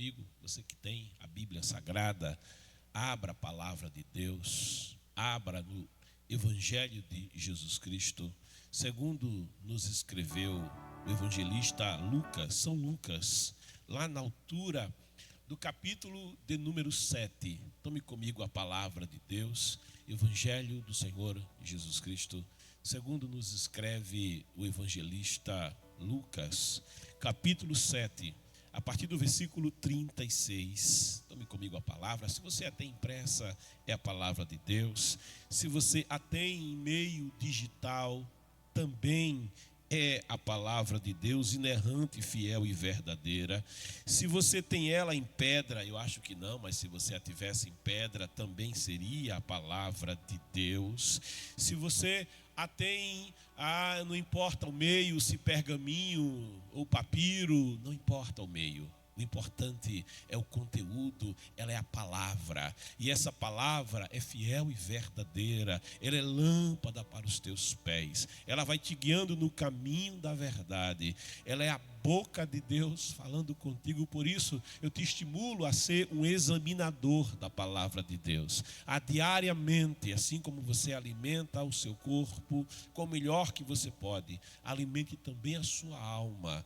comigo, você que tem a Bíblia Sagrada, abra a palavra de Deus, abra no Evangelho de Jesus Cristo, segundo nos escreveu o evangelista Lucas, São Lucas, lá na altura do capítulo de número 7. Tome comigo a palavra de Deus, Evangelho do Senhor Jesus Cristo, segundo nos escreve o evangelista Lucas, capítulo 7, a partir do versículo 36. Tome comigo a palavra. Se você a tem impressa, é a palavra de Deus. Se você a tem em meio digital, também é a palavra de Deus, inerrante, fiel e verdadeira. Se você tem ela em pedra, eu acho que não, mas se você a tivesse em pedra, também seria a palavra de Deus. Se você a tem, não importa o meio, se pergaminho ou papiro, não importa o meio. O importante é o conteúdo, ela é a palavra. E essa palavra é fiel e verdadeira. Ela é lâmpada para os teus pés. Ela vai te guiando no caminho da verdade. Ela é a boca de Deus falando contigo. Por isso eu te estimulo a ser um examinador da palavra de Deus. A diariamente, assim como você alimenta o seu corpo com o melhor que você pode, alimente também a sua alma.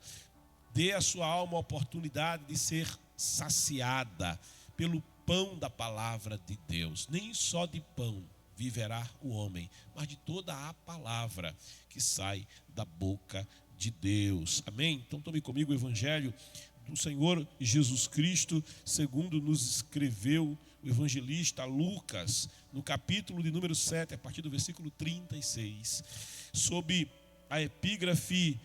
Dê à sua alma a oportunidade de ser saciada pelo pão da palavra de Deus. Nem só de pão viverá o homem, mas de toda a palavra que sai da boca de Deus. Amém? Então tome comigo o Evangelho do Senhor Jesus Cristo, segundo nos escreveu o evangelista Lucas, no capítulo de número 7, a partir do versículo 36, sob a epígrafe: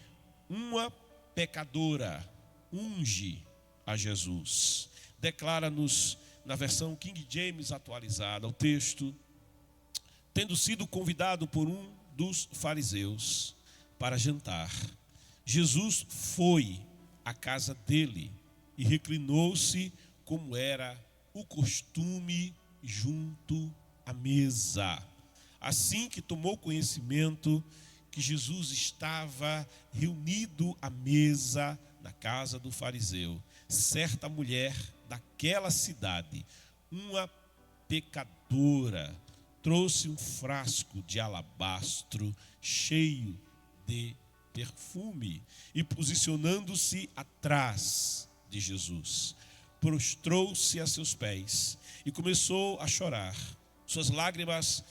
uma pecadora unge a Jesus. Declara-nos na versão King James atualizada o texto: tendo sido convidado por um dos fariseus para jantar, Jesus foi à casa dele e reclinou-se, como era o costume, junto à mesa. Assim que tomou conhecimento que Jesus estava reunido à mesa na casa do fariseu, certa mulher daquela cidade, uma pecadora, trouxe um frasco de alabastro cheio de perfume e, posicionando-se atrás de Jesus, prostrou-se a seus pés e começou a chorar. Suas lágrimas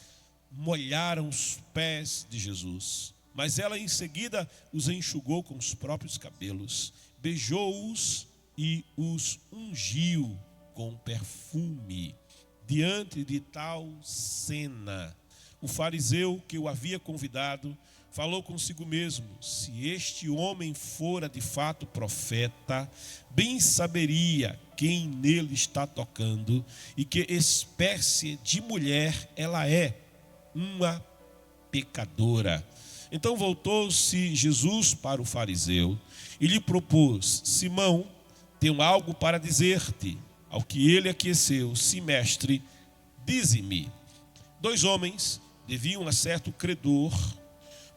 molharam os pés de Jesus, mas ela em seguida os enxugou com os próprios cabelos, beijou-os e os ungiu com perfume. Diante de tal cena, o fariseu que o havia convidado falou consigo mesmo: se este homem fora de fato profeta, bem saberia quem nele está tocando e que espécie de mulher ela é, uma pecadora. Então voltou-se Jesus para o fariseu e lhe propôs: Simão, tenho algo para dizer-te. Ao que ele aqueceu: sim, mestre, dize-me. 2 homens deviam a certo credor.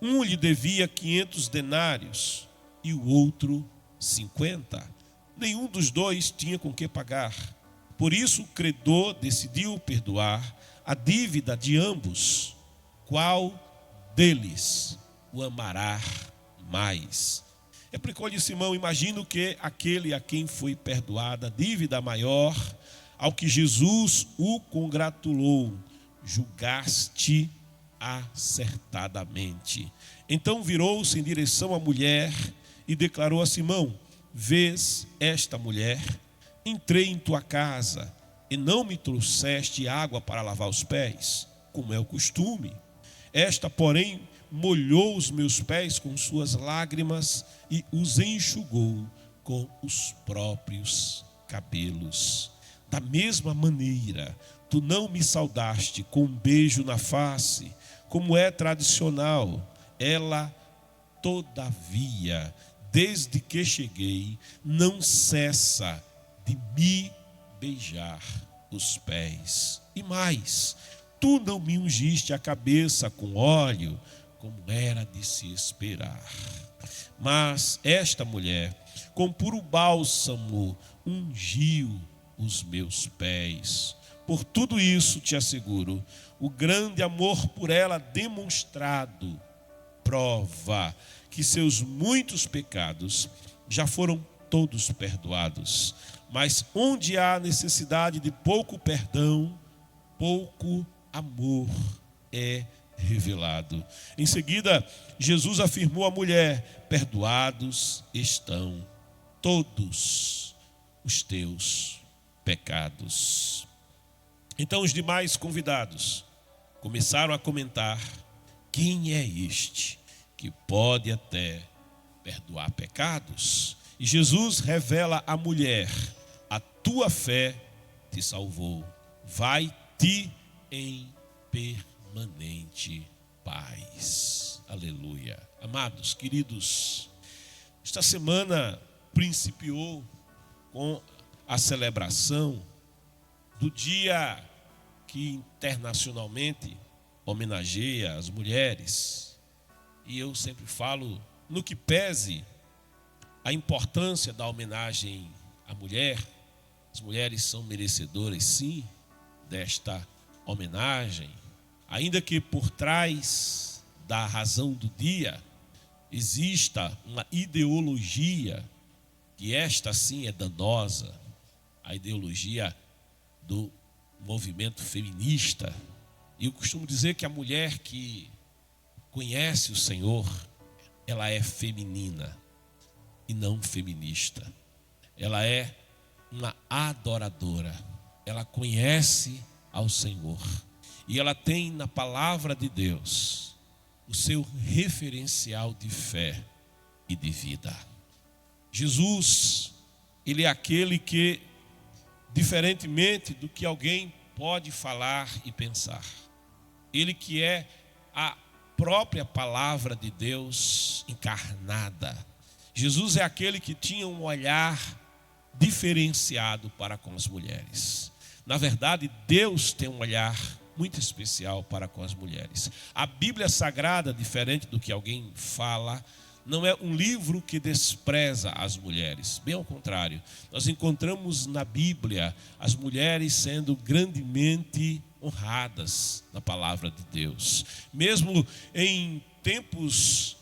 Um lhe devia 500 denários e o outro 50. Nenhum dos dois tinha com que pagar. Por isso o credor decidiu perdoar a dívida de ambos. Qual deles o amará mais? Replicou-lhe Simão: imagino que aquele a quem foi perdoada a dívida maior, ao que Jesus o congratulou: julgaste acertadamente. Então virou-se em direção à mulher e declarou a Simão: vês esta mulher? Entrei em tua casa e não me trouxeste água para lavar os pés, como é o costume. Esta, porém, molhou os meus pés com suas lágrimas e os enxugou com os próprios cabelos. Da mesma maneira, tu não me saudaste com um beijo na face, como é tradicional. Ela, todavia, desde que cheguei, não cessa de me beijar os pés. E mais, tu não me ungiste a cabeça com óleo, como era de se esperar. Mas esta mulher, com puro bálsamo ungiu os meus pés. Por tudo isso te asseguro, o grande amor por ela demonstrado prova que seus muitos pecados já foram todos perdoados. Mas onde há necessidade de pouco perdão, pouco amor é revelado. Em seguida, Jesus afirmou à mulher: perdoados estão todos os teus pecados. Então os demais convidados começaram a comentar: quem é este que pode até perdoar pecados? E Jesus revela à mulher: a tua fé te salvou. Vai-te em permanente paz. Aleluia. Amados, queridos, esta semana principiou com a celebração do dia que internacionalmente homenageia as mulheres. E eu sempre falo, no que pese a importância da homenagem à mulher, as mulheres são merecedoras, sim, desta homenagem, ainda que por trás da razão do dia exista uma ideologia, que esta sim é danosa, a ideologia do movimento feminista. E eu costumo dizer que a mulher que conhece o Senhor, ela é feminina e não feminista. Ela é uma adoradora. Ela conhece ao Senhor. E ela tem na palavra de Deus o seu referencial de fé e de vida. Jesus, ele é aquele que, diferentemente do que alguém pode falar e pensar, ele que é a própria palavra de Deus encarnada. Jesus é aquele que tinha um olhar diferenciado para com as mulheres. Na verdade, Deus tem um olhar muito especial para com as mulheres. A Bíblia Sagrada, diferente do que alguém fala, não é um livro que despreza as mulheres. Bem ao contrário, nós encontramos na Bíblia as mulheres sendo grandemente honradas na palavra de Deus. Mesmo em tempos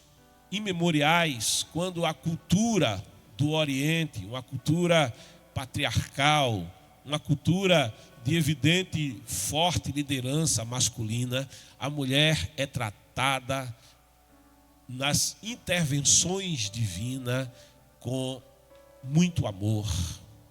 imemoriais, quando a cultura do Oriente, uma cultura patriarcal, uma cultura de evidente forte liderança masculina, a mulher é tratada nas intervenções divinas com muito amor,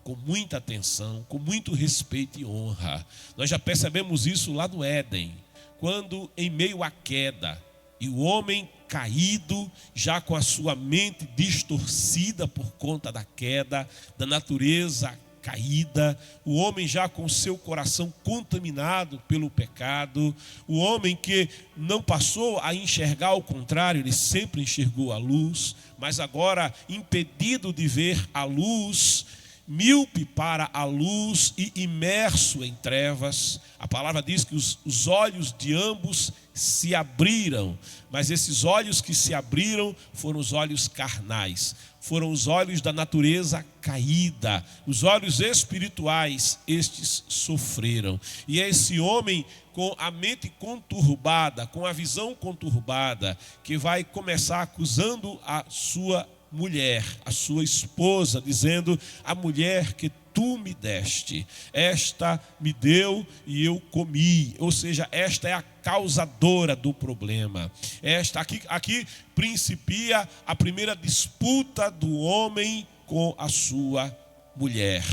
com muita atenção, com muito respeito e honra. Nós já percebemos isso lá no Éden, quando em meio à queda, e o homem caído, já com a sua mente distorcida por conta da queda, da natureza caída, o homem já com seu coração contaminado pelo pecado, o homem que não passou a enxergar o contrário, ele sempre enxergou a luz, mas agora impedido de ver a luz, míope para a luz e imerso em trevas. A palavra diz que os olhos de ambos se abriram, mas esses olhos que se abriram foram os olhos carnais, foram os olhos da natureza caída, os olhos espirituais, estes sofreram. E é esse homem com a mente conturbada, com a visão conturbada, que vai começar acusando a sua mulher, a sua esposa, dizendo: a mulher que tu me deste, esta me deu e eu comi. Ou seja, esta é a causadora do problema. Esta aqui principia a primeira disputa do homem com a sua mulher.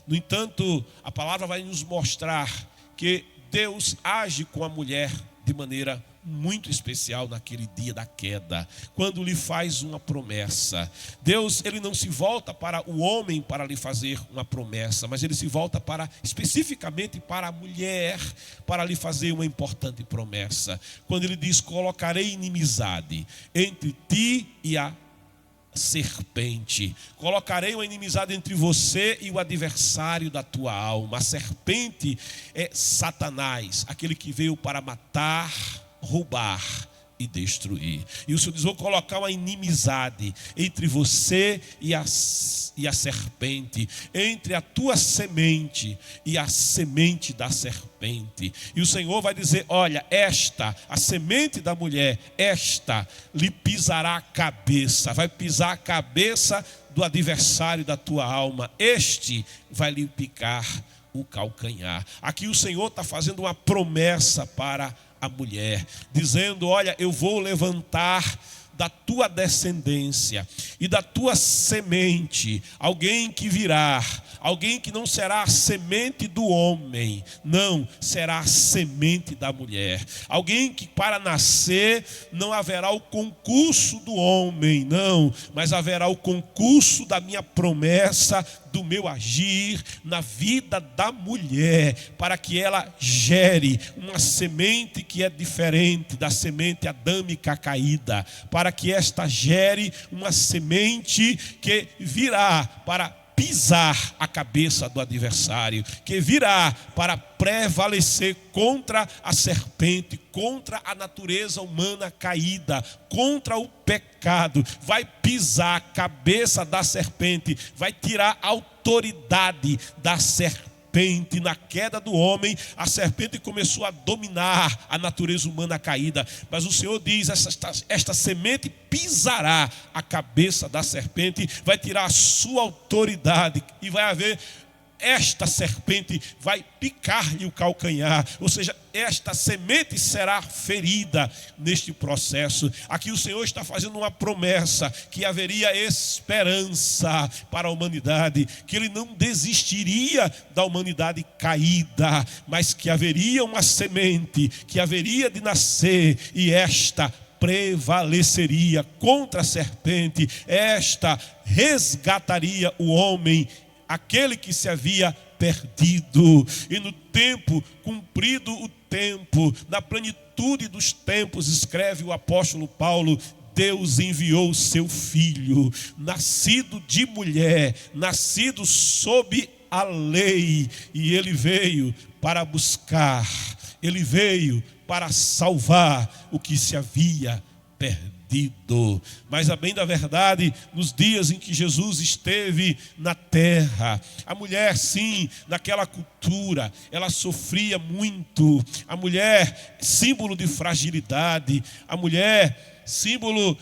No entanto, a palavra vai nos mostrar que Deus age com a mulher de maneira muito especial naquele dia da queda, quando lhe faz uma promessa. Deus, ele não se volta para o homem para lhe fazer uma promessa, mas ele se volta especificamente para a mulher, para lhe fazer uma importante promessa. Quando ele diz: colocarei inimizade entre ti e a serpente, colocarei uma inimizade entre você e o adversário da tua alma. A serpente é Satanás, aquele que veio para matar, roubar e destruir. E o Senhor diz: vou colocar uma inimizade entre você e a serpente, entre a tua semente e a semente da serpente. E o Senhor vai dizer: olha, a semente da mulher, esta lhe pisará a cabeça, vai pisar a cabeça do adversário da tua alma, este vai lhe picar o calcanhar. Aqui o Senhor está fazendo uma promessa para a mulher, dizendo: olha, eu vou levantar da tua descendência e da tua semente alguém que virá, alguém que não será a semente do homem, não, será a semente da mulher, alguém que para nascer não haverá o concurso do homem, não, mas haverá o concurso da minha promessa, do meu agir na vida da mulher, para que ela gere uma semente que é diferente da semente adâmica caída, para que esta gere uma semente que virá para pisar a cabeça do adversário, que virá para prevalecer contra a serpente, contra a natureza humana caída, contra o pecado, vai pisar a cabeça da serpente, vai tirar a autoridade da serpente. Na queda do homem, a serpente começou a dominar a natureza humana caída, mas o Senhor diz: esta semente pisará a cabeça da serpente, vai tirar a sua autoridade e vai haver, esta serpente vai picar-lhe o calcanhar, ou seja, esta semente será ferida neste processo. Aqui o Senhor está fazendo uma promessa, que haveria esperança para a humanidade, que Ele não desistiria da humanidade caída, mas que haveria uma semente, que haveria de nascer, e esta prevaleceria contra a serpente, esta resgataria o homem, aquele que se havia perdido. E no tempo, cumprido o tempo, na plenitude dos tempos, escreve o apóstolo Paulo, Deus enviou o seu filho, nascido de mulher, nascido sob a lei, e ele veio para buscar, ele veio para salvar o que se havia perdido. Mas a bem da verdade, nos dias em que Jesus esteve na terra, a mulher, sim, naquela cultura, ela sofria muito. A mulher, símbolo de fragilidade, a mulher, símbolo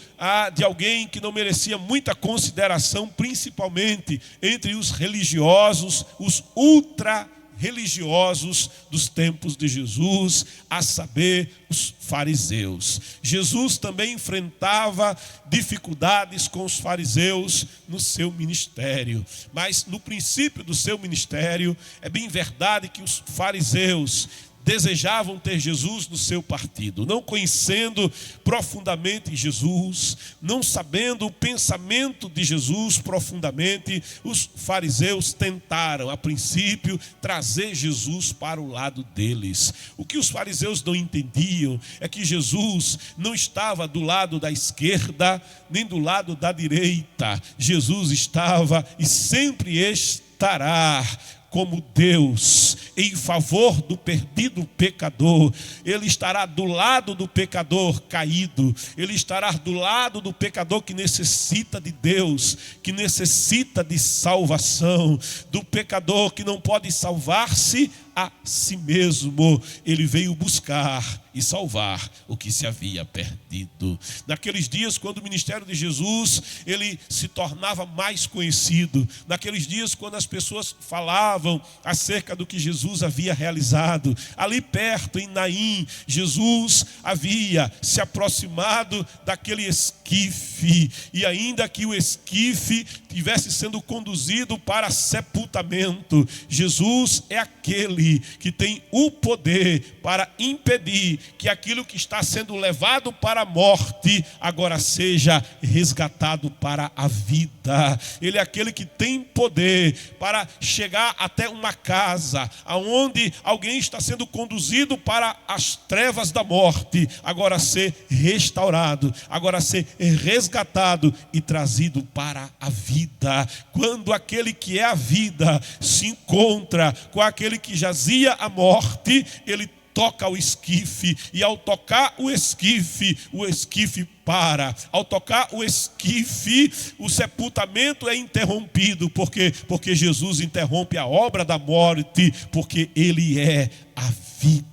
de alguém que não merecia muita consideração, principalmente entre os religiosos, os ultra-religiosos dos tempos de Jesus, a saber, os fariseus. Jesus também enfrentava dificuldades com os fariseus no seu ministério, mas no princípio do seu ministério, é bem verdade que os fariseus desejavam ter Jesus no seu partido, não conhecendo profundamente Jesus, não sabendo o pensamento de Jesus profundamente, os fariseus tentaram, a princípio, trazer Jesus para o lado deles. O que os fariseus não entendiam é que Jesus não estava do lado da esquerda, nem do lado da direita. Jesus estava e sempre estará como Deus, em favor do perdido pecador. Ele estará do lado do pecador caído, Ele estará do lado do pecador que necessita de Deus, que necessita de salvação, do pecador que não pode salvar-se a si mesmo. Ele veio buscar e salvar o que se havia perdido. Naqueles dias, quando o ministério de Jesus, ele se tornava mais conhecido, naqueles dias quando as pessoas falavam acerca do que Jesus havia realizado, ali perto em Naim, Jesus havia se aproximado daquele esquife, e ainda que o esquife estivesse sendo conduzido para sepultamento, Jesus é aquele que tem o poder para impedir que aquilo que está sendo levado para a morte agora seja resgatado para a vida. Ele é aquele que tem poder para chegar até uma casa onde alguém está sendo conduzido para as trevas da morte, agora ser restaurado, agora ser resgatado e trazido para a vida. Quando aquele que é a vida se encontra com aquele que jazia a morte, ele toca o esquife, e ao tocar o esquife para. Ao tocar o esquife, o sepultamento é interrompido. Por quê? Porque Jesus interrompe a obra da morte, porque Ele é a vida.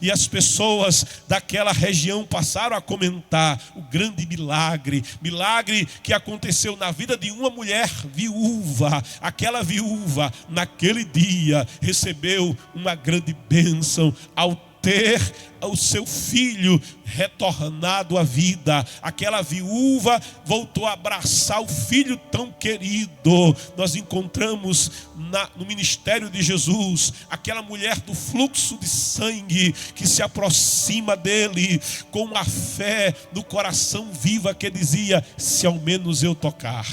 E as pessoas daquela região passaram a comentar o grande milagre que aconteceu na vida de uma mulher viúva. Aquela viúva, naquele dia, recebeu uma grande bênção ao ter o seu filho retornado à vida. Aquela viúva voltou a abraçar o filho tão querido. Nós encontramos no ministério de Jesus aquela mulher do fluxo de sangue que se aproxima dele com uma fé no coração viva que dizia: se ao menos eu tocar.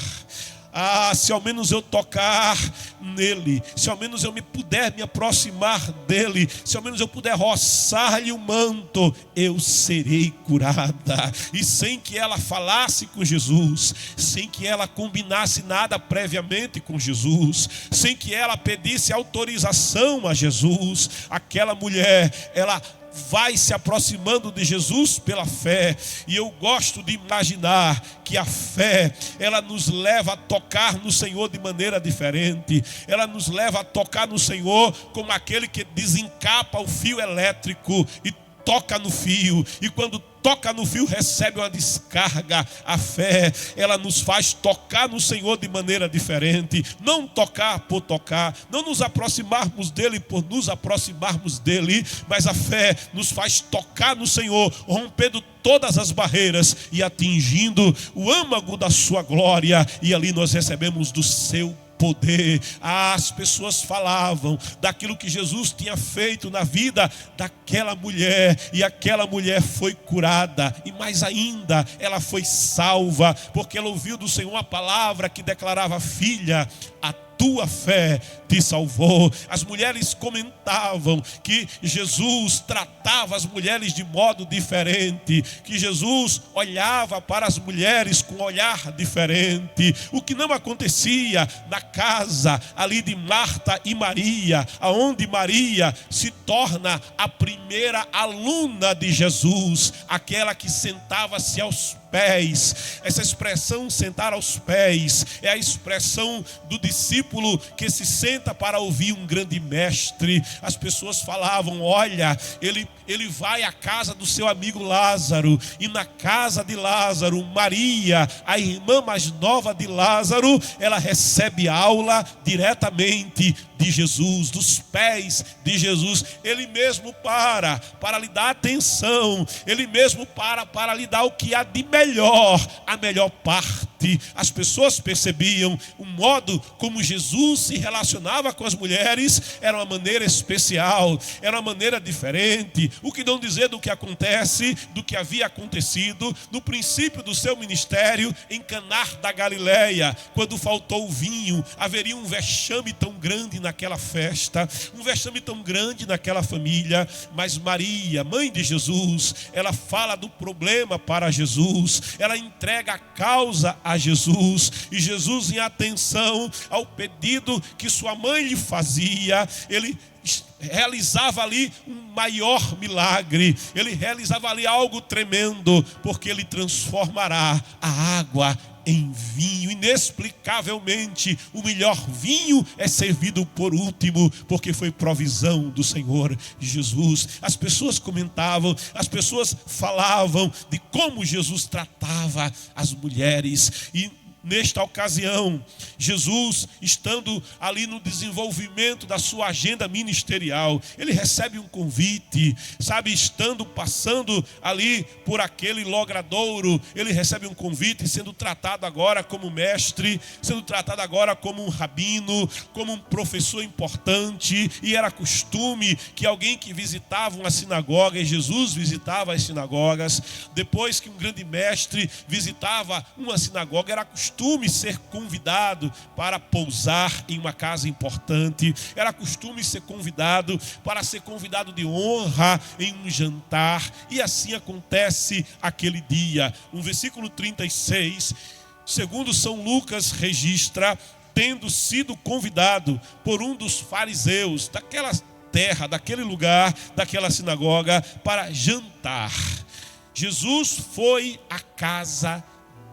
Se ao menos eu tocar nele, se ao menos eu puder me aproximar dele, se ao menos eu puder roçar-lhe o manto, eu serei curada. E sem que ela falasse com Jesus, sem que ela combinasse nada previamente com Jesus, sem que ela pedisse autorização a Jesus, aquela mulher, ela vai se aproximando de Jesus pela fé. E eu gosto de imaginar que a fé, ela nos leva a tocar no Senhor de maneira diferente. Ela nos leva a tocar no Senhor como aquele que desencapa o fio elétrico e toca no fio, e quando toca no fio recebe uma descarga. A fé, ela nos faz tocar no Senhor de maneira diferente, não tocar por tocar, não nos aproximarmos dele por nos aproximarmos dele, mas a fé nos faz tocar no Senhor, rompendo todas as barreiras e atingindo o âmago da sua glória, e ali nós recebemos do seu poder. As pessoas falavam daquilo que Jesus tinha feito na vida daquela mulher, e aquela mulher foi curada, e mais ainda, ela foi salva, porque ela ouviu do Senhor uma palavra que declarava: filha, a tua fé te salvou. As mulheres comentavam que Jesus tratava as mulheres de modo diferente, que Jesus olhava para as mulheres com um olhar diferente, o que não acontecia na casa ali de Marta e Maria, aonde Maria se torna a primeira aluna de Jesus, aquela que sentava-se aos pés. Essa expressão sentar aos pés é a expressão do discípulo que se senta para ouvir um grande mestre. As pessoas falavam: olha, ele vai à casa do seu amigo Lázaro, e na casa de Lázaro, Maria, a irmã mais nova de Lázaro, ela recebe aula diretamente de Jesus, dos pés de Jesus. Ele mesmo para lhe dar atenção, ele mesmo para lhe dar o que há de melhor, a melhor parte. As pessoas percebiam o modo como Jesus se relacionava com as mulheres, era uma maneira especial, era uma maneira diferente. O que não dizer do que acontece, do que havia acontecido no princípio do seu ministério em Caná da Galileia, quando faltou o vinho. Haveria um vexame tão grande naquela festa, um vexame tão grande naquela família, mas Maria, mãe de Jesus, ela fala do problema para Jesus, ela entrega a causa a Jesus, e Jesus, em atenção ao pedido que sua mãe lhe fazia, ele realizava ali um maior milagre, ele realizava ali algo tremendo, porque ele transformará a água em vinho. Inexplicavelmente, o melhor vinho é servido por último, porque foi provisão do Senhor Jesus. As pessoas comentavam, as pessoas falavam de como Jesus tratava as mulheres. E nesta ocasião, Jesus, estando ali no desenvolvimento da sua agenda ministerial, ele recebe um convite, passando ali por aquele logradouro, ele recebe um convite, sendo tratado agora como mestre, sendo tratado agora como um rabino, como um professor importante. E era costume que alguém que visitava uma sinagoga, e Jesus visitava as sinagogas, depois que um grande mestre visitava uma sinagoga, era costume ser convidado para pousar em uma casa importante, era costume ser convidado de honra em um jantar. E assim acontece aquele dia. No versículo 36, segundo São Lucas registra, tendo sido convidado por um dos fariseus, terra, daquele lugar, daquela sinagoga, para jantar. Jesus foi à casa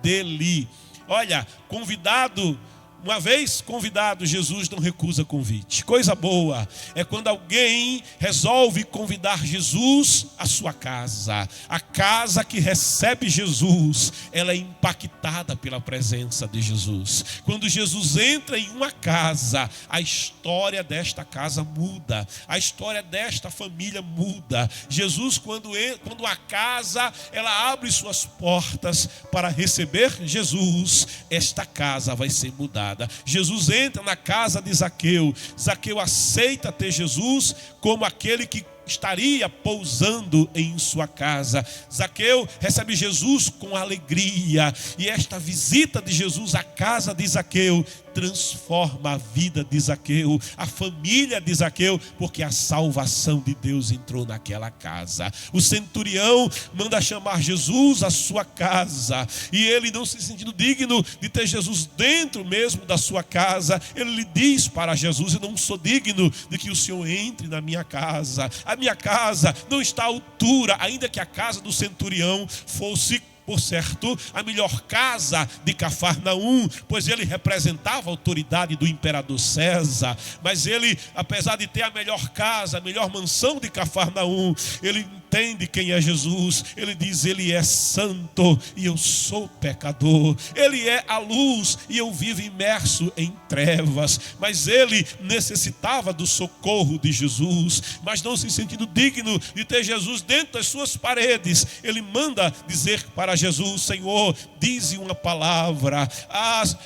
dele. Olha, convidado, uma vez convidado, Jesus não recusa convite. Coisa boa é quando alguém resolve convidar Jesus à sua casa. A casa que recebe Jesus, ela é impactada pela presença de Jesus. Quando Jesus entra em uma casa, a história desta casa muda. A história desta família muda. Jesus, quando a casa, ela abre suas portas para receber Jesus, esta casa vai ser mudada. Jesus entra na casa de Zaqueu. Zaqueu aceita ter Jesus como aquele que estaria pousando em sua casa. Zaqueu recebe Jesus com alegria. E esta visita de Jesus à casa de Zaqueu transforma a vida de Zaqueu, a família de Zaqueu, porque a salvação de Deus entrou naquela casa. O centurião manda chamar Jesus à sua casa, e ele, não se sentindo digno de ter Jesus dentro mesmo da sua casa, ele lhe diz para Jesus: eu não sou digno de que o Senhor entre na minha casa. A minha casa não está à altura, ainda que a casa do centurião fosse, por certo, a melhor casa de Cafarnaum, pois ele representava a autoridade do imperador César. Mas ele, apesar de ter a melhor casa, a melhor mansão de Cafarnaum, ele entende quem é Jesus. Ele diz: ele é santo e eu sou pecador. Ele é a luz e eu vivo imerso em trevas. Mas ele necessitava do socorro de Jesus, mas não se sentindo digno de ter Jesus dentro das suas paredes, ele manda dizer para Jesus: Senhor, dize uma palavra,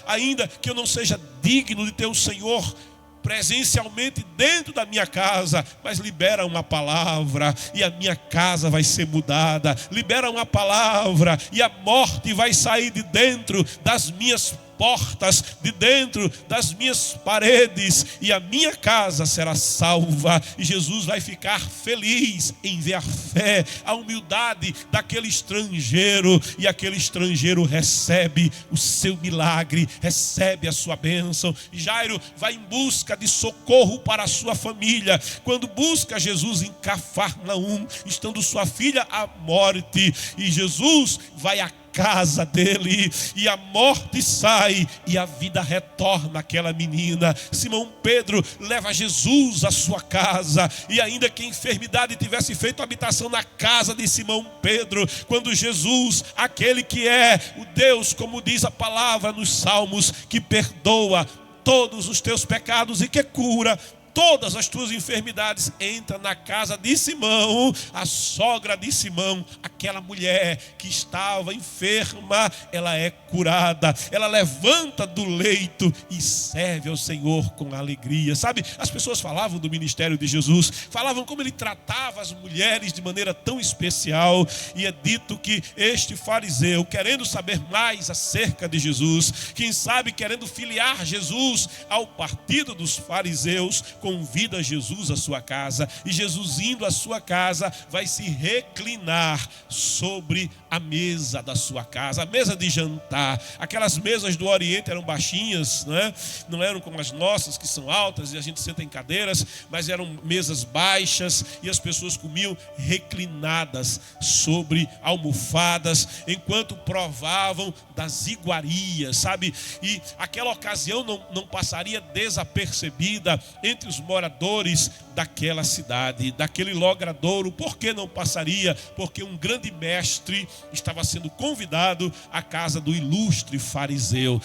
ainda que eu não seja digno de ter o Senhor presencialmente dentro da minha casa, mas libera uma palavra e a minha casa vai ser mudada. Libera uma palavra e a morte vai sair de dentro das minhas portas, de dentro das minhas paredes, e a minha casa será salva. E Jesus vai ficar feliz em ver a fé, a humildade daquele estrangeiro, e aquele estrangeiro recebe o seu milagre, recebe a sua bênção. E Jairo vai em busca de socorro para a sua família. Quando busca Jesus em Cafarnaum, estando sua filha à morte, e Jesus vai à casa dele, e a morte sai e a vida retorna àquela menina. Simão Pedro leva Jesus à sua casa, e ainda que a enfermidade tivesse feito habitação na casa de Simão Pedro, quando Jesus, aquele que é o Deus, como diz a palavra nos Salmos, que perdoa todos os teus pecados e que cura todas as tuas enfermidades, entra na casa de Simão, a sogra de Simão, aquela mulher que estava enferma, ela é curada, ela levanta do leito e serve ao Senhor com alegria. Sabe, as pessoas falavam do ministério de Jesus, falavam como ele tratava as mulheres de maneira tão especial, e é dito que este fariseu, querendo saber mais acerca de Jesus, quem sabe querendo filiar Jesus ao partido dos fariseus, convida Jesus à sua casa, e Jesus, indo à sua casa, vai se reclinar sobre a mesa da sua casa, a mesa de jantar. Aquelas mesas do Oriente eram baixinhas, né? Não eram como as nossas, que são altas e a gente senta em cadeiras, mas eram mesas baixas, e as pessoas comiam reclinadas sobre almofadas, enquanto provavam das iguarias, sabe? E aquela ocasião não passaria desapercebida entre os moradores daquela cidade, daquele logradouro. Por que não passaria? Porque um grande mestre estava sendo convidado à casa do ilustre fariseu.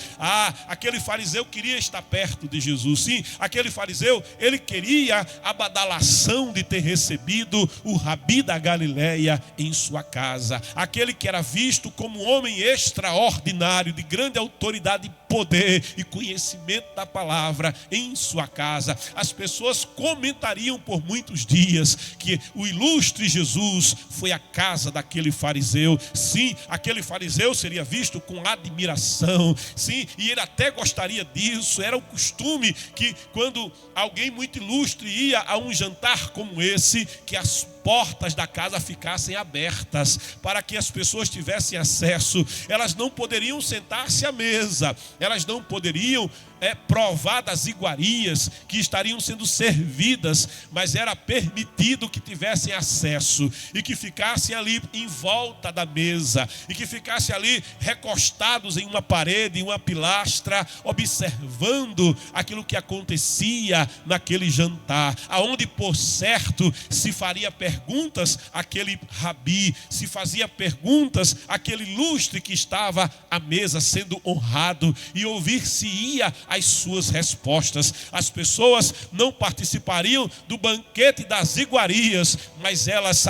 Aquele fariseu queria estar perto de Jesus. Sim, aquele fariseu, ele queria a badalação de ter recebido o Rabi da Galileia em sua casa. Aquele que era visto como um homem extraordinário, de grande autoridade, poder e conhecimento da palavra em sua casa. As pessoas comentariam por muitos dias que o ilustre Jesus foi à casa daquele fariseu. Sim, aquele fariseu seria visto com admiração. Sim, e ele até gostaria disso. Era o costume que, quando alguém muito ilustre ia a um jantar como esse, que as portas da casa ficassem abertas para que as pessoas tivessem acesso. Elas não poderiam sentar-se à mesa, elas não poderiam provar das iguarias que estariam sendo servidas, mas era permitido que tivessem acesso e que ficassem ali em volta da mesa e que ficassem ali recostados em uma parede, em uma pilastra, observando aquilo que acontecia naquele jantar, aonde por certo se faria perguntas àquele rabi, se fazia perguntas àquele ilustre que estava à mesa sendo honrado, e ouvir-se-ia as suas respostas. As pessoas não participariam do banquete das iguarias, mas elas,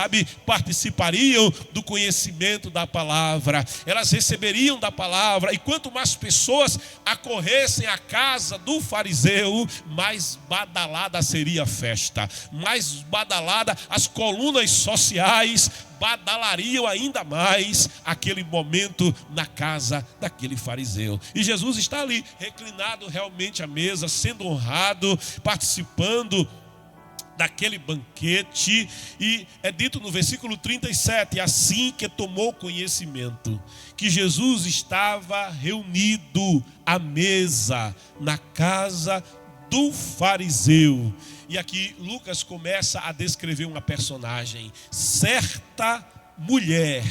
participariam do conhecimento da palavra. Elas receberiam da palavra, e quanto mais pessoas acorressem à casa do fariseu, mais badalada seria a festa, mais badalada, as colunas sociais badalariam ainda mais aquele momento na casa daquele fariseu. E Jesus está ali, reclinado realmente à mesa, sendo honrado, participando daquele banquete. E é dito no versículo 37, assim que tomou conhecimento que Jesus estava reunido à mesa na casa do fariseu. E aqui Lucas começa a descrever uma personagem, certa mulher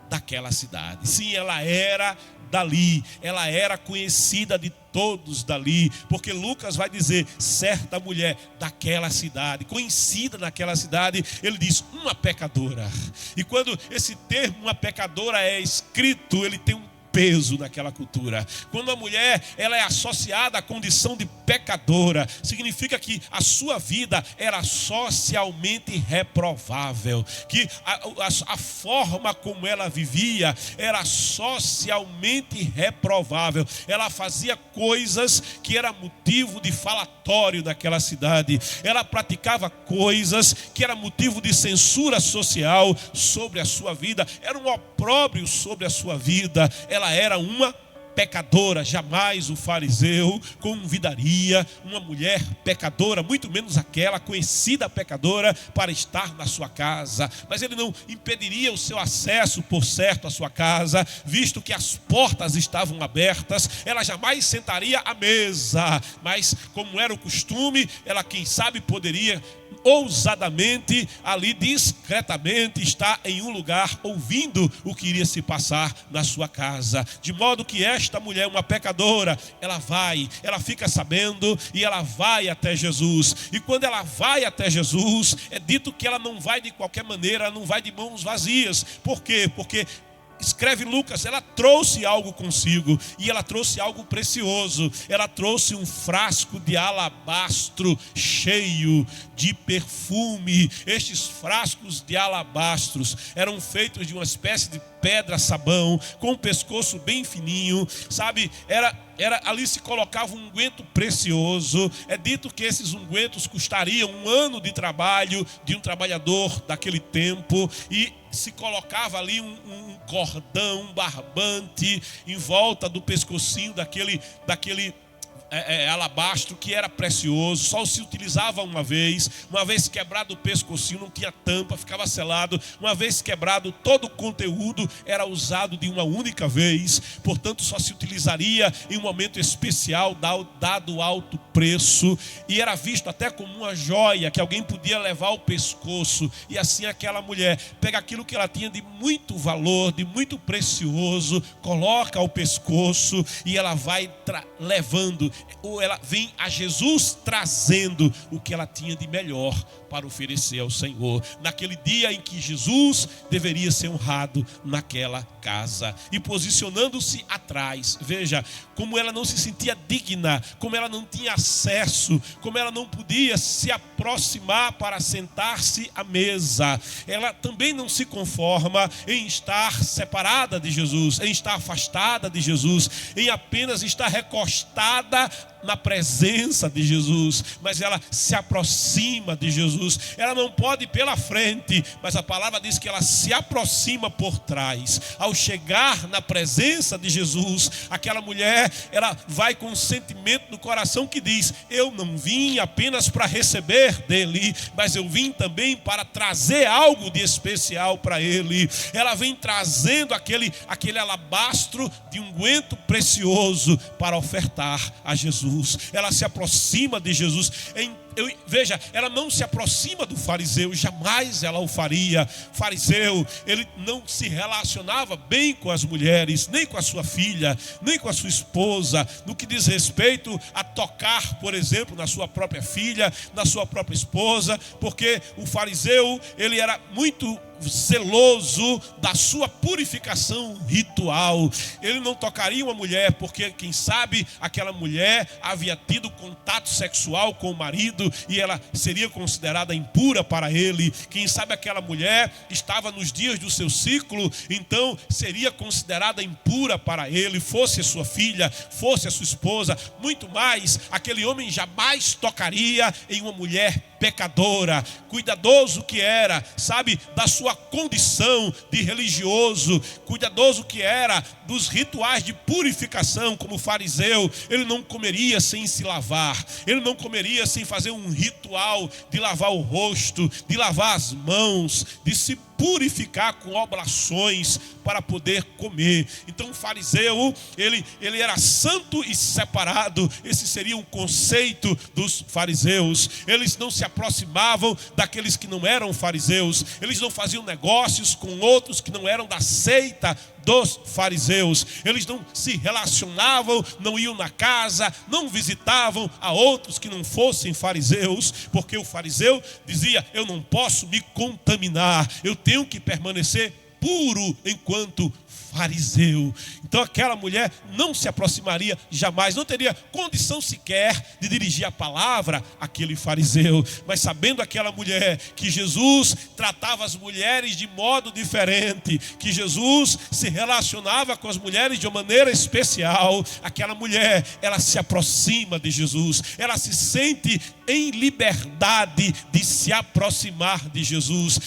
daquela cidade. Sim, ela era dali, ela era conhecida de todos dali, porque Lucas vai dizer certa mulher daquela cidade, conhecida naquela cidade. Ele diz uma pecadora. E quando esse termo uma pecadora é escrito, ele tem um peso naquela cultura. Quando a mulher ela é associada à condição de pecadora, significa que a sua vida era socialmente reprovável, que a forma como ela vivia era socialmente reprovável. Ela fazia coisas que era motivo de falatório daquela cidade. Ela praticava coisas que era motivo de censura social sobre a sua vida. Era um opróbrio sobre a sua vida. Ela era uma pecadora. Jamais o fariseu convidaria uma mulher pecadora, muito menos aquela conhecida pecadora, para estar na sua casa. Mas ele não impediria o seu acesso, por certo, à sua casa, visto que as portas estavam abertas. Ela jamais sentaria à mesa, mas como era o costume, ela, quem sabe, poderia ousadamente, ali discretamente, está em um lugar ouvindo o que iria se passar na sua casa. De modo que esta mulher, uma pecadora, ela fica sabendo e ela vai até Jesus. E quando ela vai até Jesus, é dito que ela não vai de qualquer maneira, ela não vai de mãos vazias. Por quê? Porque escreve Lucas, ela trouxe algo consigo, e ela trouxe algo precioso. Ela trouxe um frasco de alabastro cheio de perfume. Estes frascos de alabastros eram feitos de uma espécie de pedra sabão, com um pescoço bem fininho, ali se colocava um unguento precioso. É dito que esses ungüentos custariam 1 ano de trabalho de um trabalhador daquele tempo, e se colocava ali um cordão, um barbante em volta do pescocinho daquele alabastro, que era precioso. Só se utilizava uma vez quebrado o pescocinho, não tinha tampa, ficava selado. Uma vez quebrado, todo o conteúdo era usado de uma única vez, portanto só se utilizaria em um momento especial, dado alto preço, e era visto até como uma joia que alguém podia levar ao pescoço. E assim aquela mulher pega aquilo que ela tinha de muito valor, de muito precioso, coloca ao pescoço, e ela vai levando, ou ela vem a Jesus trazendo o que ela tinha de melhor para oferecer ao Senhor, naquele dia em que Jesus deveria ser honrado naquela casa. E posicionando-se atrás, veja como ela não se sentia digna, como ela não tinha acesso, como ela não podia se aproximar para sentar-se à mesa. Ela também não se conforma em estar separada de Jesus, em estar afastada de Jesus, em apenas estar recostada na presença de Jesus, mas ela se aproxima de Jesus. Ela não pode ir pela frente, mas a palavra diz que ela se aproxima por trás. Ao chegar na presença de Jesus, aquela mulher, ela vai com um sentimento no coração que diz: eu não vim apenas para receber dele, mas eu vim também para trazer algo de especial para ele. Ela vem trazendo aquele alabastro de unguento precioso para ofertar a Jesus. Jesus, ela se aproxima de Jesus. Veja, ela não se aproxima do fariseu, jamais ela o faria. Fariseu, ele não se relacionava bem com as mulheres, nem com a sua filha, nem com a sua esposa, no que diz respeito a tocar, por exemplo, na sua própria filha, na sua própria esposa, porque o fariseu, ele era muito zeloso da sua purificação ritual. Ele não tocaria uma mulher, porque quem sabe aquela mulher havia tido contato sexual com o marido e ela seria considerada impura para ele. Quem sabe aquela mulher estava nos dias do seu ciclo, então seria considerada impura para ele, fosse a sua filha, fosse a sua esposa. Muito mais, aquele homem jamais tocaria em uma mulher pecadora. Cuidadoso que era, sabe, da sua condição de religioso, cuidadoso que era dos rituais de purificação, como fariseu. Ele não comeria sem se lavar, ele não comeria sem fazer um ritual de lavar o rosto, de lavar as mãos, de se purificar com oblações para poder comer. Então o fariseu, ele era santo e separado. Esse seria um conceito dos fariseus. Eles não se aproximavam daqueles que não eram fariseus. Eles não faziam negócios com outros que não eram da seita dos fariseus. Eles não se relacionavam, não iam na casa, não visitavam a outros que não fossem fariseus, porque o fariseu dizia: eu não posso me contaminar, eu tenho que permanecer puro enquanto fariseu. Então aquela mulher não se aproximaria jamais, não teria condição sequer de dirigir a palavra àquele fariseu. Mas sabendo aquela mulher que Jesus tratava as mulheres de modo diferente, que Jesus se relacionava com as mulheres de uma maneira especial, aquela mulher, ela se aproxima de Jesus, ela se sente em liberdade de se aproximar de Jesus.